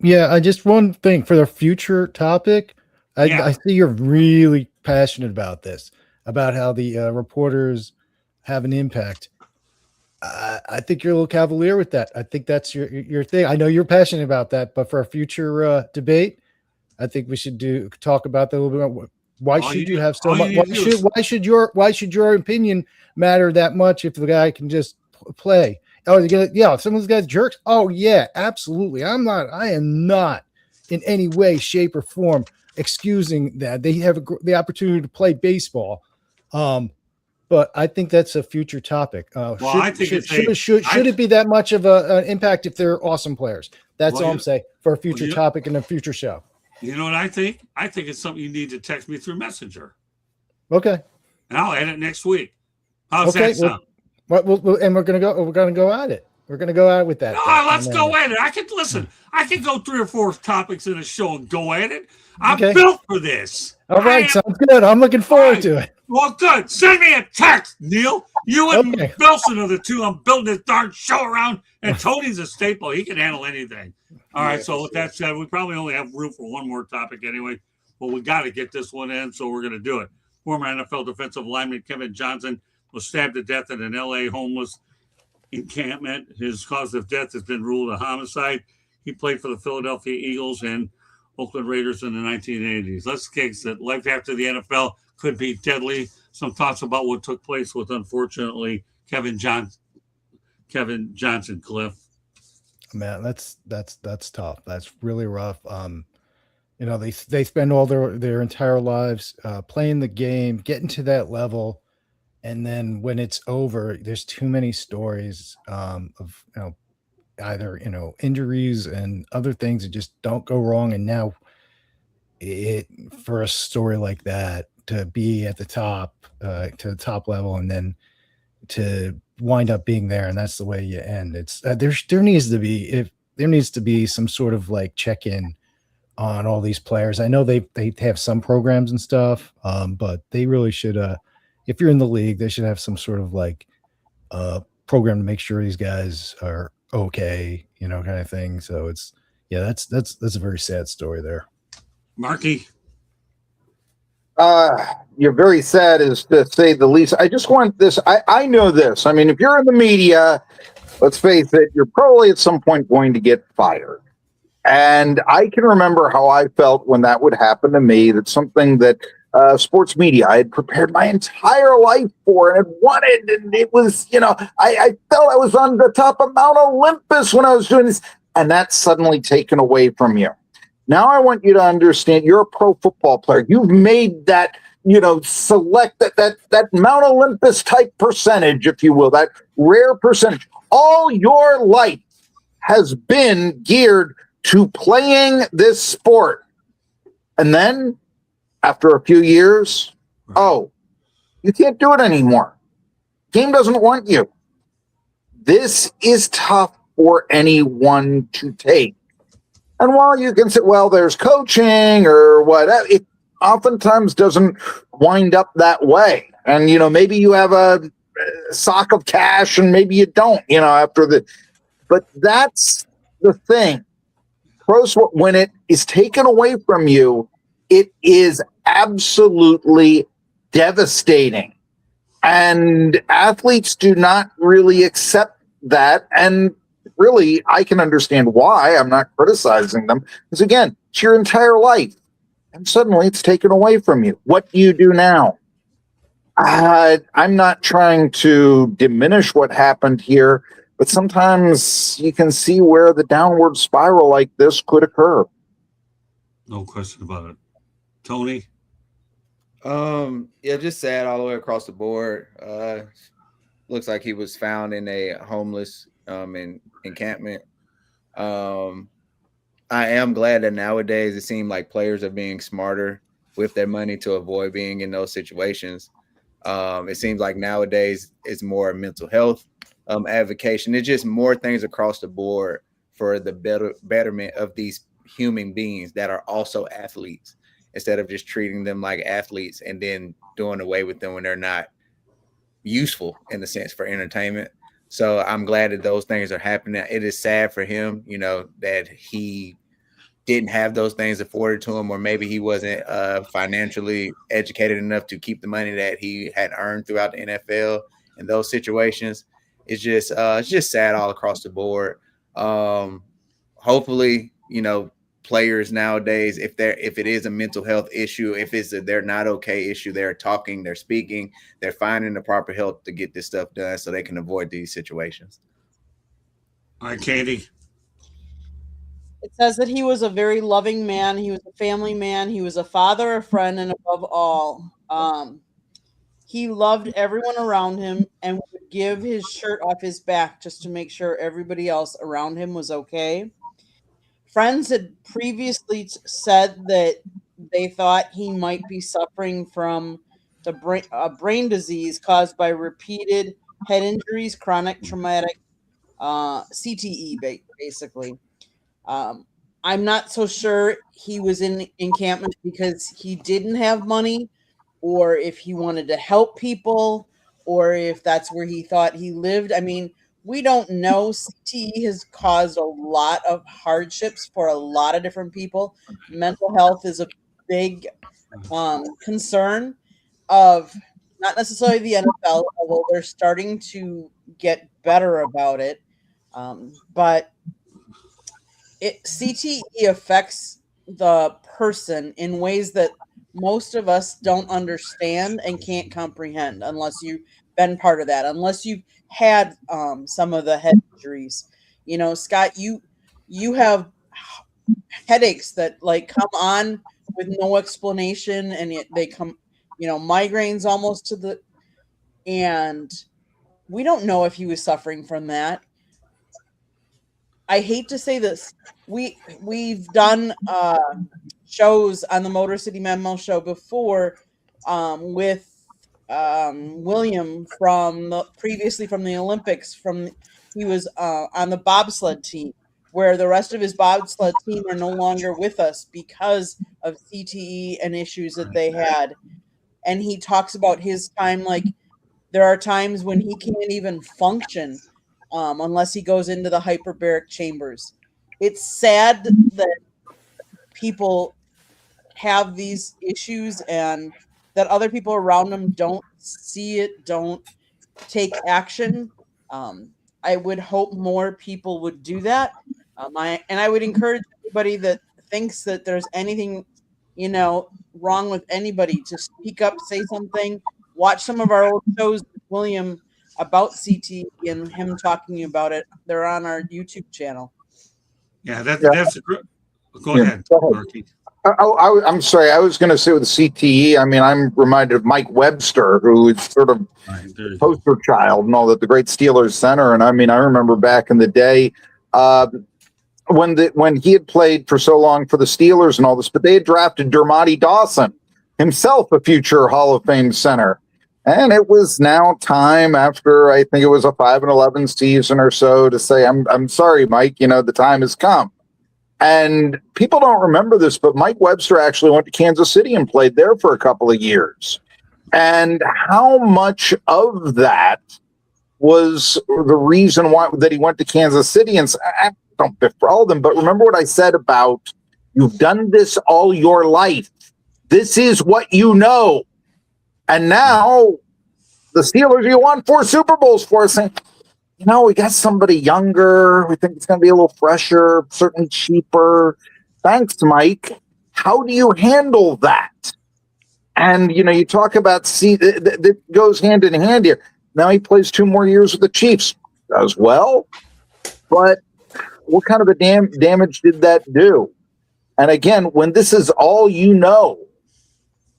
Yeah, just one thing for the future topic. I see you're really passionate about this, about how the reporters have an impact. I think you're a little cavalier with that. I think that's your thing. I know you're passionate about that, but for a future debate, I think we should talk about that a little bit. Why should you have so much? Why should your opinion matter that much if the guy can just play? Oh, some of those guys jerks. Oh yeah, absolutely. I am not in any way, shape, or form excusing that. They have the opportunity to play baseball. But I think that's a future topic. Should it be that much of an impact if they're awesome players? That's all I'm saying for a future topic and a future show. You know what I think? I think it's something you need to text me through Messenger. Okay. And I'll edit next week. How's that sound? And we're gonna go at it. We're gonna go at it with that. Let's go at it. I can go 3 or 4 topics in a show and go at it. I'm built for this. All right, sounds good. I'm looking forward to it. Well, good. Send me a text, Neil. You and Wilson are the two I'm building this darn show around, and Tony's a staple. He can handle anything. All right, so with that said, we probably only have room for one more topic anyway, but we got to get this one in, so we're going to do it. Former NFL defensive lineman Kevin Johnson was stabbed to death at an L.A. homeless encampment. His cause of death has been ruled a homicide. He played for the Philadelphia Eagles and Oakland Raiders in the 1980s. Let's face it, life after the NFL could be deadly. Some thoughts about what took place with, unfortunately, Kevin Johnson, Cliff. Man, that's tough. That's really rough. They spend all their entire lives playing the game, getting to that level, and then when it's over, there's too many stories of either injuries and other things that just don't go wrong. And now for a story like that to be at the top, to the top level, and then to wind up being there, and that's the way you end. It's there needs to be some sort of like check-in on all these players. I know they have some programs and stuff, but they really should. If you're in the league, they should have some sort of like program to make sure these guys are okay, kind of thing. So that's a very sad story there. Marky. You're very sad, is to say the least. I just want this. I know this. I mean, if you're in the media, let's face it, you're probably at some point going to get fired. And I can remember how I felt when that would happen to me. That's something that sports media I had prepared my entire life for and had wanted. And it was, I felt I was on the top of Mount Olympus when I was doing this. And that's suddenly taken away from you. Now I want you to understand you're a pro football player. You've made that, select that Mount Olympus type percentage, if you will, that rare percentage. All your life has been geared to playing this sport. And then after a few years, oh, you can't do it anymore. Game doesn't want you. This is tough for anyone to take. And while you can say, well, there's coaching or whatever, it oftentimes doesn't wind up that way. And, maybe you have a sock of cash and maybe you don't, but that's the thing. When it is taken away from you, it is absolutely devastating. And athletes do not really accept that. And really, I can understand why. I'm not criticizing them. Because again, it's your entire life. And suddenly it's taken away from you. What do you do now? I'm not trying to diminish what happened here, but sometimes you can see where the downward spiral like this could occur. No question about it. Tony? Yeah, just sad all the way across the board. Looks like he was found in a homeless encampment. I am glad that nowadays it seems like players are being smarter with their money to avoid being in those situations. It seems like nowadays it's more mental health advocation. It's just more things across the board for the betterment of these human beings that are also athletes, instead of just treating them like athletes and then doing away with them when they're not useful in the sense for entertainment. So I'm glad that those things are happening. It is sad for him, that he didn't have those things afforded to him, or maybe he wasn't financially educated enough to keep the money that he had earned throughout the NFL in those situations. It's just sad all across the board. Hopefully, players nowadays, if it is a mental health issue, if it's a they're not okay issue, they're talking, they're speaking, they're finding the proper help to get this stuff done so they can avoid these situations. All right, Katie. It says that he was a very loving man. He was a family man. He was a father, a friend, and above all, he loved everyone around him and would give his shirt off his back just to make sure everybody else around him was okay. Friends had previously said that they thought he might be suffering from a brain disease caused by repeated head injuries, chronic traumatic CTE, basically. I'm not so sure he was in encampment because he didn't have money, or if he wanted to help people, or if that's where he thought he lived. I mean, we don't know. CTE has caused a lot of hardships for a lot of different people. Mental health is a big concern of not necessarily the NFL, although they're starting to get better about it. But CTE affects the person in ways that most of us don't understand and can't comprehend unless you've been part of that, unless you've had some of the head injuries. Scott, you have headaches that come on with no explanation, and they come, migraines almost and we don't know if he was suffering from that. I hate to say this. We've done shows on the Motor City Memo show before with William previously from the Olympics. He was on the bobsled team, where the rest of his bobsled team are no longer with us because of CTE and issues that they had. And he talks about his time, there are times when he can't even function unless he goes into the hyperbaric chambers. It's sad that people have these issues and that other people around them don't see it, don't take action. I would hope more people would do that. I would encourage anybody that thinks that there's anything, wrong with anybody to speak up, say something. Watch some of our old shows with William about CT and him talking about it. They're on our YouTube channel. Yeah, that's a Go ahead, Go ahead. Marky. I'm sorry. I was going to say with the CTE. I mean, I'm reminded of Mike Webster, who is sort of All right, there you go. poster child and all that, the great Steelers center. And I mean, I remember back in the day when he had played for so long for the Steelers and all this, but they had drafted Dermontti Dawson, himself a future Hall of Fame center. And it was now time, after I think it was a 5-11 season or so, to say, I'm sorry, Mike, the time has come. And people don't remember this, but Mike Webster actually went to Kansas City and played there for a couple of years. And how much of that was the reason why that he went to Kansas City? And I don't befriend them, but remember what I said about, you've done this all your life. This is what you know. And now the Steelers, you won 4 Super Bowls for, saying, we got somebody younger. We think it's going to be a little fresher, certainly cheaper. Thanks, Mike. How do you handle that? And, you talk about, that goes hand in hand here. Now he plays 2 more years with the Chiefs. Does well. But what kind of a damage did that do? And again, when this is all you know,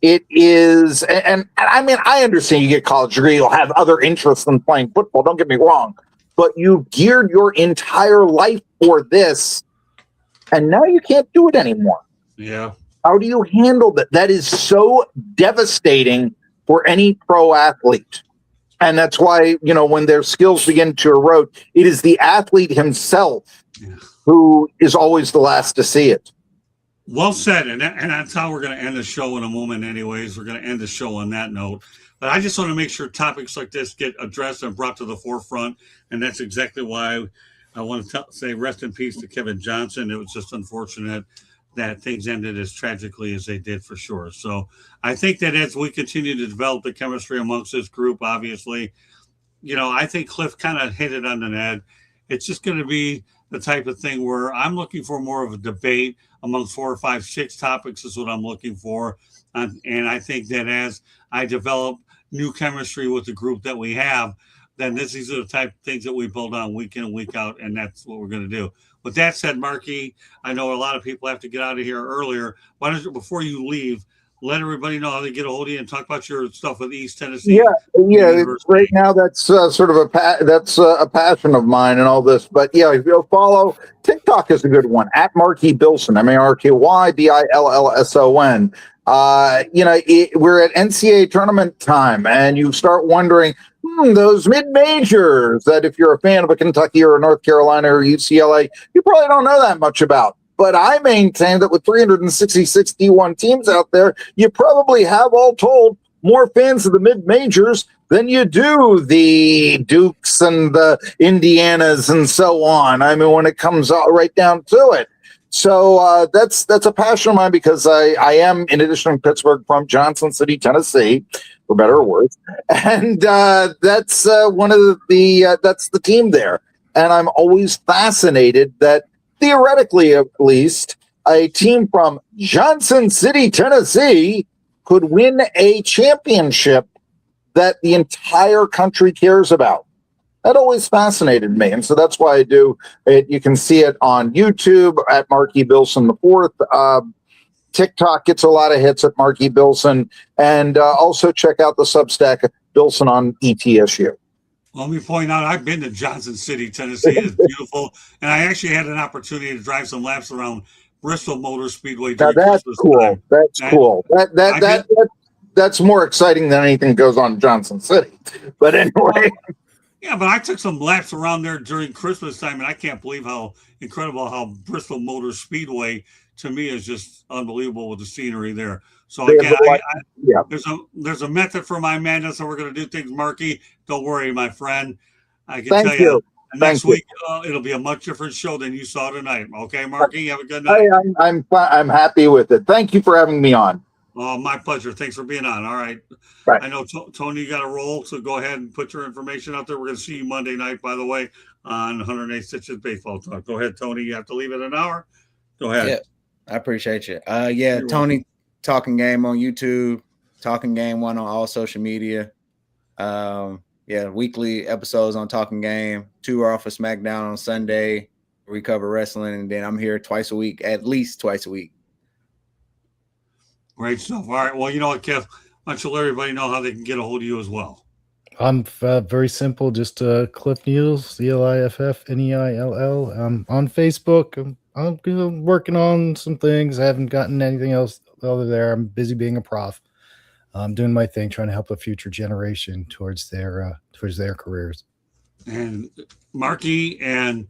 it is, and I mean, I understand you get a college degree, you'll have other interests than playing football. Don't get me wrong. But you've geared your entire life for this, and now you can't do it anymore. Yeah. How do you handle that? That is so devastating for any pro athlete. And that's why, when their skills begin to erode, it is the athlete himself who is always the last to see it. Well said. And that's how we're going to end the show in a moment anyways. We're going to end the show on that note. But I just want to make sure topics like this get addressed and brought to the forefront. And that's exactly why I want to say rest in peace to Kevin Johnson. It was just unfortunate that things ended as tragically as they did, for sure. So I think that as we continue to develop the chemistry amongst this group, obviously, I think Cliff kind of hit it on the head. It's just going to be the type of thing where I'm looking for more of a debate among 4 or 5, 6 topics is what I'm looking for. And I think that as I develop new chemistry with the group that we have, then these are the type of things that we build on week in and week out, and that's what we're going to do. With that said, Marky, I know a lot of people have to get out of here earlier. Why don't you, before you leave, let everybody know how they get a hold of you and talk about your stuff with East Tennessee. Yeah. Right now, that's sort of a passion of mine and all this. But yeah, if you'll follow, TikTok is a good one, at Marky Billson, MarkyBillson. We're at NCAA tournament time, and you start wondering, those mid-majors that if you're a fan of a Kentucky or a North Carolina or UCLA, you probably don't know that much about. But I maintain that with 366 D1 teams out there, you probably have, all told, more fans of the mid-majors than you do the Dukes and the Indianas and so on. I mean, when it comes right down to it. So that's a passion of mine, because I am, in addition to Pittsburgh, from Johnson City, Tennessee, for better or worse. And that's one of that's the team there. And I'm always fascinated that, theoretically at least, a team from Johnson City, Tennessee could win a championship that the entire country cares about. That always fascinated me. And so that's why I do it. You can see it on YouTube at Marky Billson IV. TikTok gets a lot of hits at Marky Billson. And also check out the Substack Billson on ETSU. Let me point out, I've been to Johnson City, Tennessee. It's beautiful. And I actually had an opportunity to drive some laps around Bristol Motor Speedway during that's Christmas cool. time. That's cool. That's more exciting than anything that goes on in Johnson City. But anyway. Yeah, but I took some laps around there during Christmas time, and I can't believe how incredible how Bristol Motor Speedway, to me, is just unbelievable with the scenery there. So again, there's a method for my madness, and we're going to do things, Marky. Don't worry, my friend. I can tell you. Next week, it'll be a much different show than you saw tonight. Okay, Marky, have a good night. I'm happy with it. Thank you for having me on. Oh, my pleasure. Thanks for being on. All right. I know, Tony, you got to roll, so go ahead and put your information out there. We're going to see you Monday night, by the way, on 108 Stitches Baseball Talk. Go ahead, Tony. You have to leave it an hour. Go ahead. Yeah, I appreciate you. Tony, welcome. Talking Game on YouTube, Talking Game 1 on all social media. Weekly episodes on Talking Game. 2 are off of SmackDown on Sunday. We cover wrestling, and then I'm here twice a week, at least twice a week. Great stuff. All right. Well, you know what, Kev? Why don't you let everybody know how they can get a hold of you as well? I'm very simple, just Cliff Needles, CLIFFNEILL. On Facebook. I'm working on some things. I haven't gotten anything else other there. I'm busy being a prof. I'm doing my thing, trying to help a future generation towards their careers. And Marky and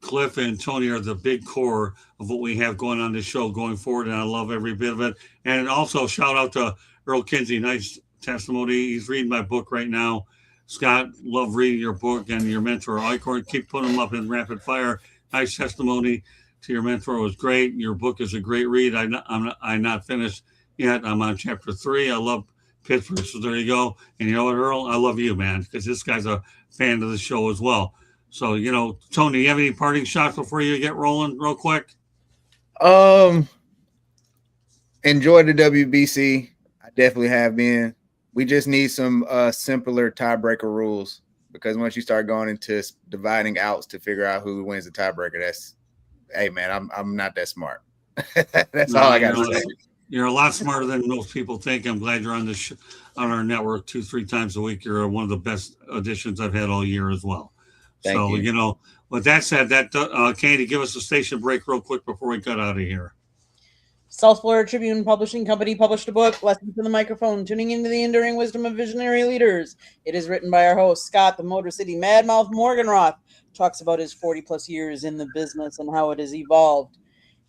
Cliff and Tony are the big core of what we have going on this show going forward, and I love every bit of it. And also shout out to Earl Kinsey, nice testimony. He's reading my book right now. Scott, love reading your book and your mentor. Icorn, keep putting them up in rapid fire. Nice testimony to your mentor. It was great. Your book is a great read. I'm not finished yet. I'm on chapter 3. I love Pittsburgh, so there you go. And you know what, Earl? I love you, man, because this guy's a fan of the show as well. So, you know, Tony, you have any parting shots before you get rolling real quick? Enjoy the WBC. I definitely have been. We just need some simpler tiebreaker rules, because once you start going into dividing outs to figure out who wins the tiebreaker, that's, hey man, I'm not that smart. That's all I got to say. You're a lot smarter than most people think. I'm glad you're on this on our network 2-3 times a week. You're one of the best additions I've had all year as well. Thank you. You know, with that said, that Candy, give us a station break real quick before we cut out of here. South Florida Tribune Publishing Company published a book, Lessons from the Microphone, Tuning into the Enduring Wisdom of Visionary Leaders. It is written by our host, Scott, the Motor City Madmouth Morganroth. Talks about his 40-plus years in the business and how it has evolved.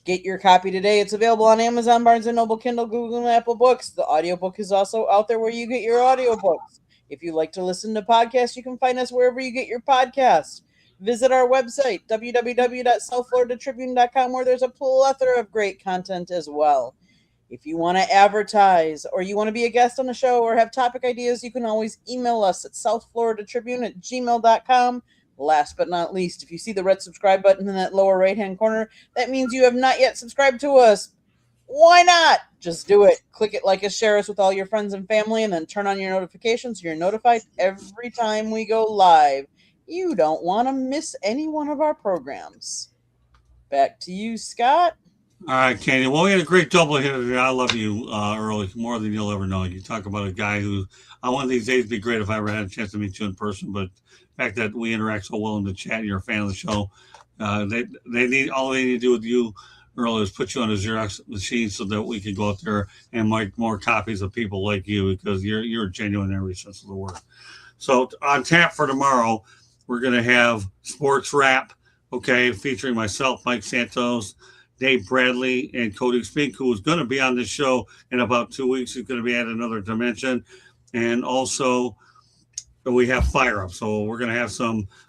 Get your copy today. It's available on Amazon, Barnes & Noble, Kindle, Google, and Apple Books. The audiobook is also out there where you get your audiobooks. If you like to listen to podcasts, you can find us wherever you get your podcasts. Visit our website, www.southfloridatribune.com, where there's a plethora of great content as well. If you want to advertise or you want to be a guest on the show or have topic ideas, you can always email us at southfloridatribune@gmail.com. Last but not least, if you see the red subscribe button in that lower right-hand corner, that means you have not yet subscribed to us. Why not? Just do it. Click it, like us, share us with all your friends and family, and then turn on your notifications so you're notified every time we go live. You don't want to miss any one of our programs. Back to you, Scott. All right, Candy. Well, we had a great double hitter today. I love you, Early, more than you'll ever know. You talk about a guy who, one of these days, would be great if I ever had a chance to meet you in person. But the fact that we interact so well in the chat, and you're a fan of the show, they need to do with you, Earl, is put you on a Xerox machine so that we can go out there and make more copies of people like you, because you're genuine in every sense of the word. So on tap for tomorrow, we're going to have Sports Rap, okay, featuring myself, Mike Santos, Dave Bradley, and Cody Spink, who is going to be on this show in about 2 weeks. He's going to be at Another Dimension. And also, we have Fire Up. So we're going to have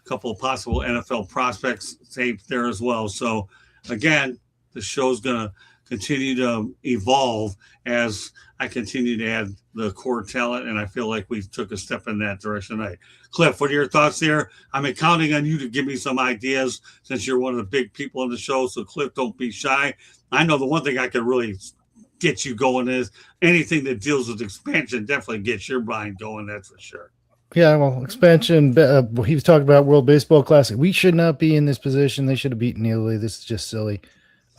couple of possible NFL prospects taped there as well. So, again, the show's going to continue to evolve as I continue to add the core talent, and I feel like we took a step in that direction tonight. Cliff, what are your thoughts there? I'm counting on you to give me some ideas since you're one of the big people on the show. So, Cliff, don't be shy. I know the one thing I could really get you going is anything that deals with expansion definitely gets your mind going, that's for sure. Yeah, well, expansion. He was talking about World Baseball Classic. We should not be in this position. They should have beaten Italy. This is just silly.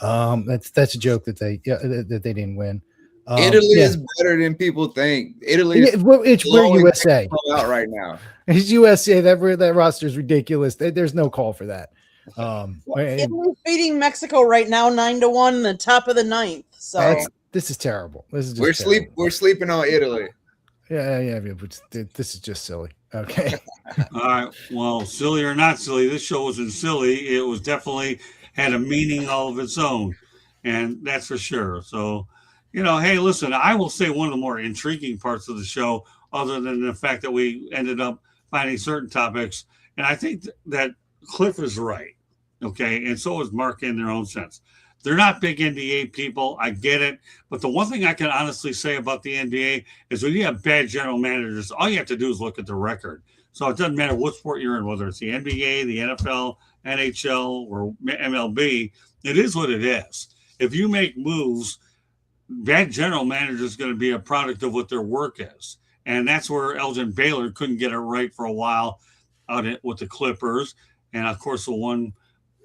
That's a joke that they didn't win. Italy is better than people think. Italy, we're USA out right now. It's USA. That roster is ridiculous. There's no call for that. Italy's beating Mexico right now 9-1 in the top of the ninth. So this is terrible. This is just we're sleeping on Italy. Yeah. But this is just silly. Okay. All right. Well, silly or not silly, this show wasn't silly. It was definitely had a meaning all of its own, and that's for sure. So, hey, listen, I will say one of the more intriguing parts of the show, other than the fact that we ended up finding certain topics, and I think that Cliff is right, okay, and so is Mark in their own sense. They're not big NBA people. I get it. But the one thing I can honestly say about the NBA is when you have bad general managers, all you have to do is look at the record. So it doesn't matter what sport you're in, whether it's the NBA, the NFL, NHL, or MLB, it is what it is. If you make moves, bad general manager is going to be a product of what their work is. And that's where Elgin Baylor couldn't get it right for a while out with the Clippers. And, of course, the one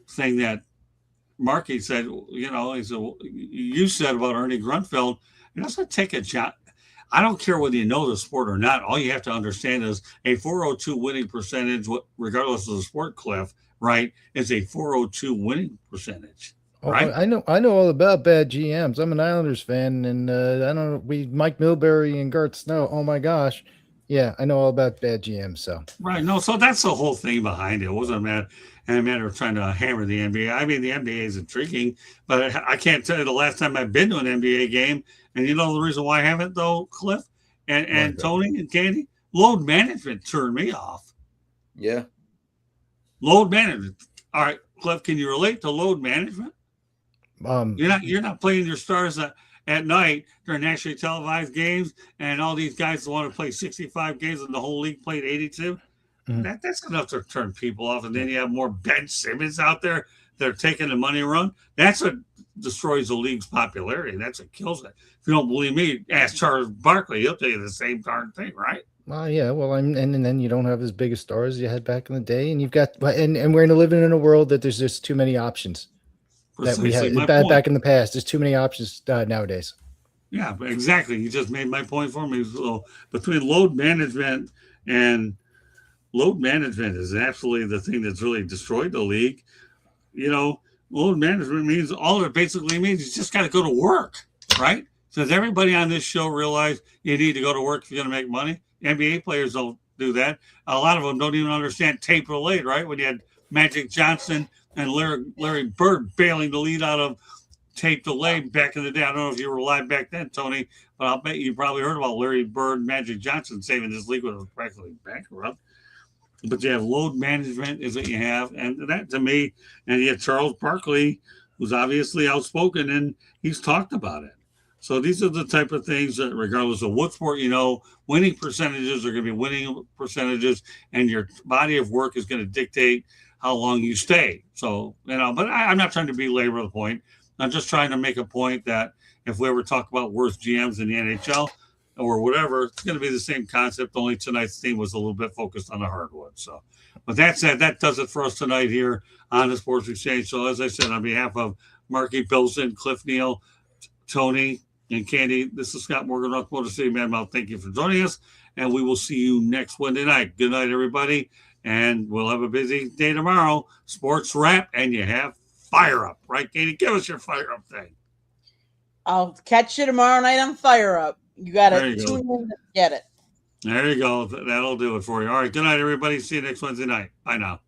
thing that Markey said, you know, he said, you said about Ernie Grunfeld, it doesn't take a job. I don't care whether you know the sport or not. All you have to understand is a 402 winning percentage, regardless of the sport, Cliff, right, is a 402 winning percentage. Oh, right? I know all about bad GMs. I'm an Islanders fan, and I don't know, Mike Milbury and Gart Snow. Oh my gosh, yeah, I know all about bad GMs. So right, no, so that's the whole thing behind it. It wasn't a matter of trying to hammer the NBA. I mean, the NBA is intriguing, but I can't tell you the last time I've been to an NBA game. And you know the reason why I haven't, though, Cliff and Tony and Candy? Load management turned me off. Yeah. Load management. All right, Cliff, can you relate to load management? You're not playing your stars at night during nationally televised games, and all these guys want to play 65 games, and the whole league played 82. Mm-hmm. That's enough to turn people off. And then you have more Ben Simmons out there that are taking the money run. That's what destroys the league's popularity. That's what kills it. If you don't believe me, ask Charles Barkley. He'll tell you the same darn thing, right? Yeah. Well, and then you don't have as big a stars as you had back in the day, and you've got and we're living in a world that there's just too many options. Precisely that we had back in the past. There's too many options nowadays. Yeah, exactly. You just made my point for me. So between load management is absolutely the thing that's really destroyed the league. You know, load management means all it basically means is you just got to go to work, right? So does everybody on this show realize you need to go to work if you're going to make money? NBA players don't do that. A lot of them don't even understand tape delayed, right? When you had Magic Johnson and Larry Bird bailing the lead out of tape delay back in the day. I don't know if you were alive back then, Tony, but I'll bet you probably heard about Larry Bird, Magic Johnson saving this league when it was practically bankrupt. But you have load management is what you have. And that to me, and you have Charles Barkley, who's obviously outspoken, and he's talked about it. So these are the type of things that regardless of what sport, you know, winning percentages are going to be winning percentages, and your body of work is going to dictate how long you stay. So, you know, but I'm not trying to belabor the point. I'm just trying to make a point that if we ever talk about worst GMs in the NHL or whatever, it's going to be the same concept. Only tonight's theme was a little bit focused on the hardwood. So, with that said, that does it for us tonight here on the Sports Exchange. So, as I said, on behalf of Marky Pilson, Cliff Neal, Tony, and Candy, this is Scott Morgan, North Motor City Manmouth. Thank you for joining us, and we will see you next Wednesday night. Good night, everybody, and we'll have a busy day tomorrow. Sports wrap, and you have Fire Up, right, Katie? Give us your Fire Up thing. I'll catch you tomorrow night on Fire Up. You got to tune in to get it. There you go. That'll do it for you. All right. Good night, everybody. See you next Wednesday night. Bye now.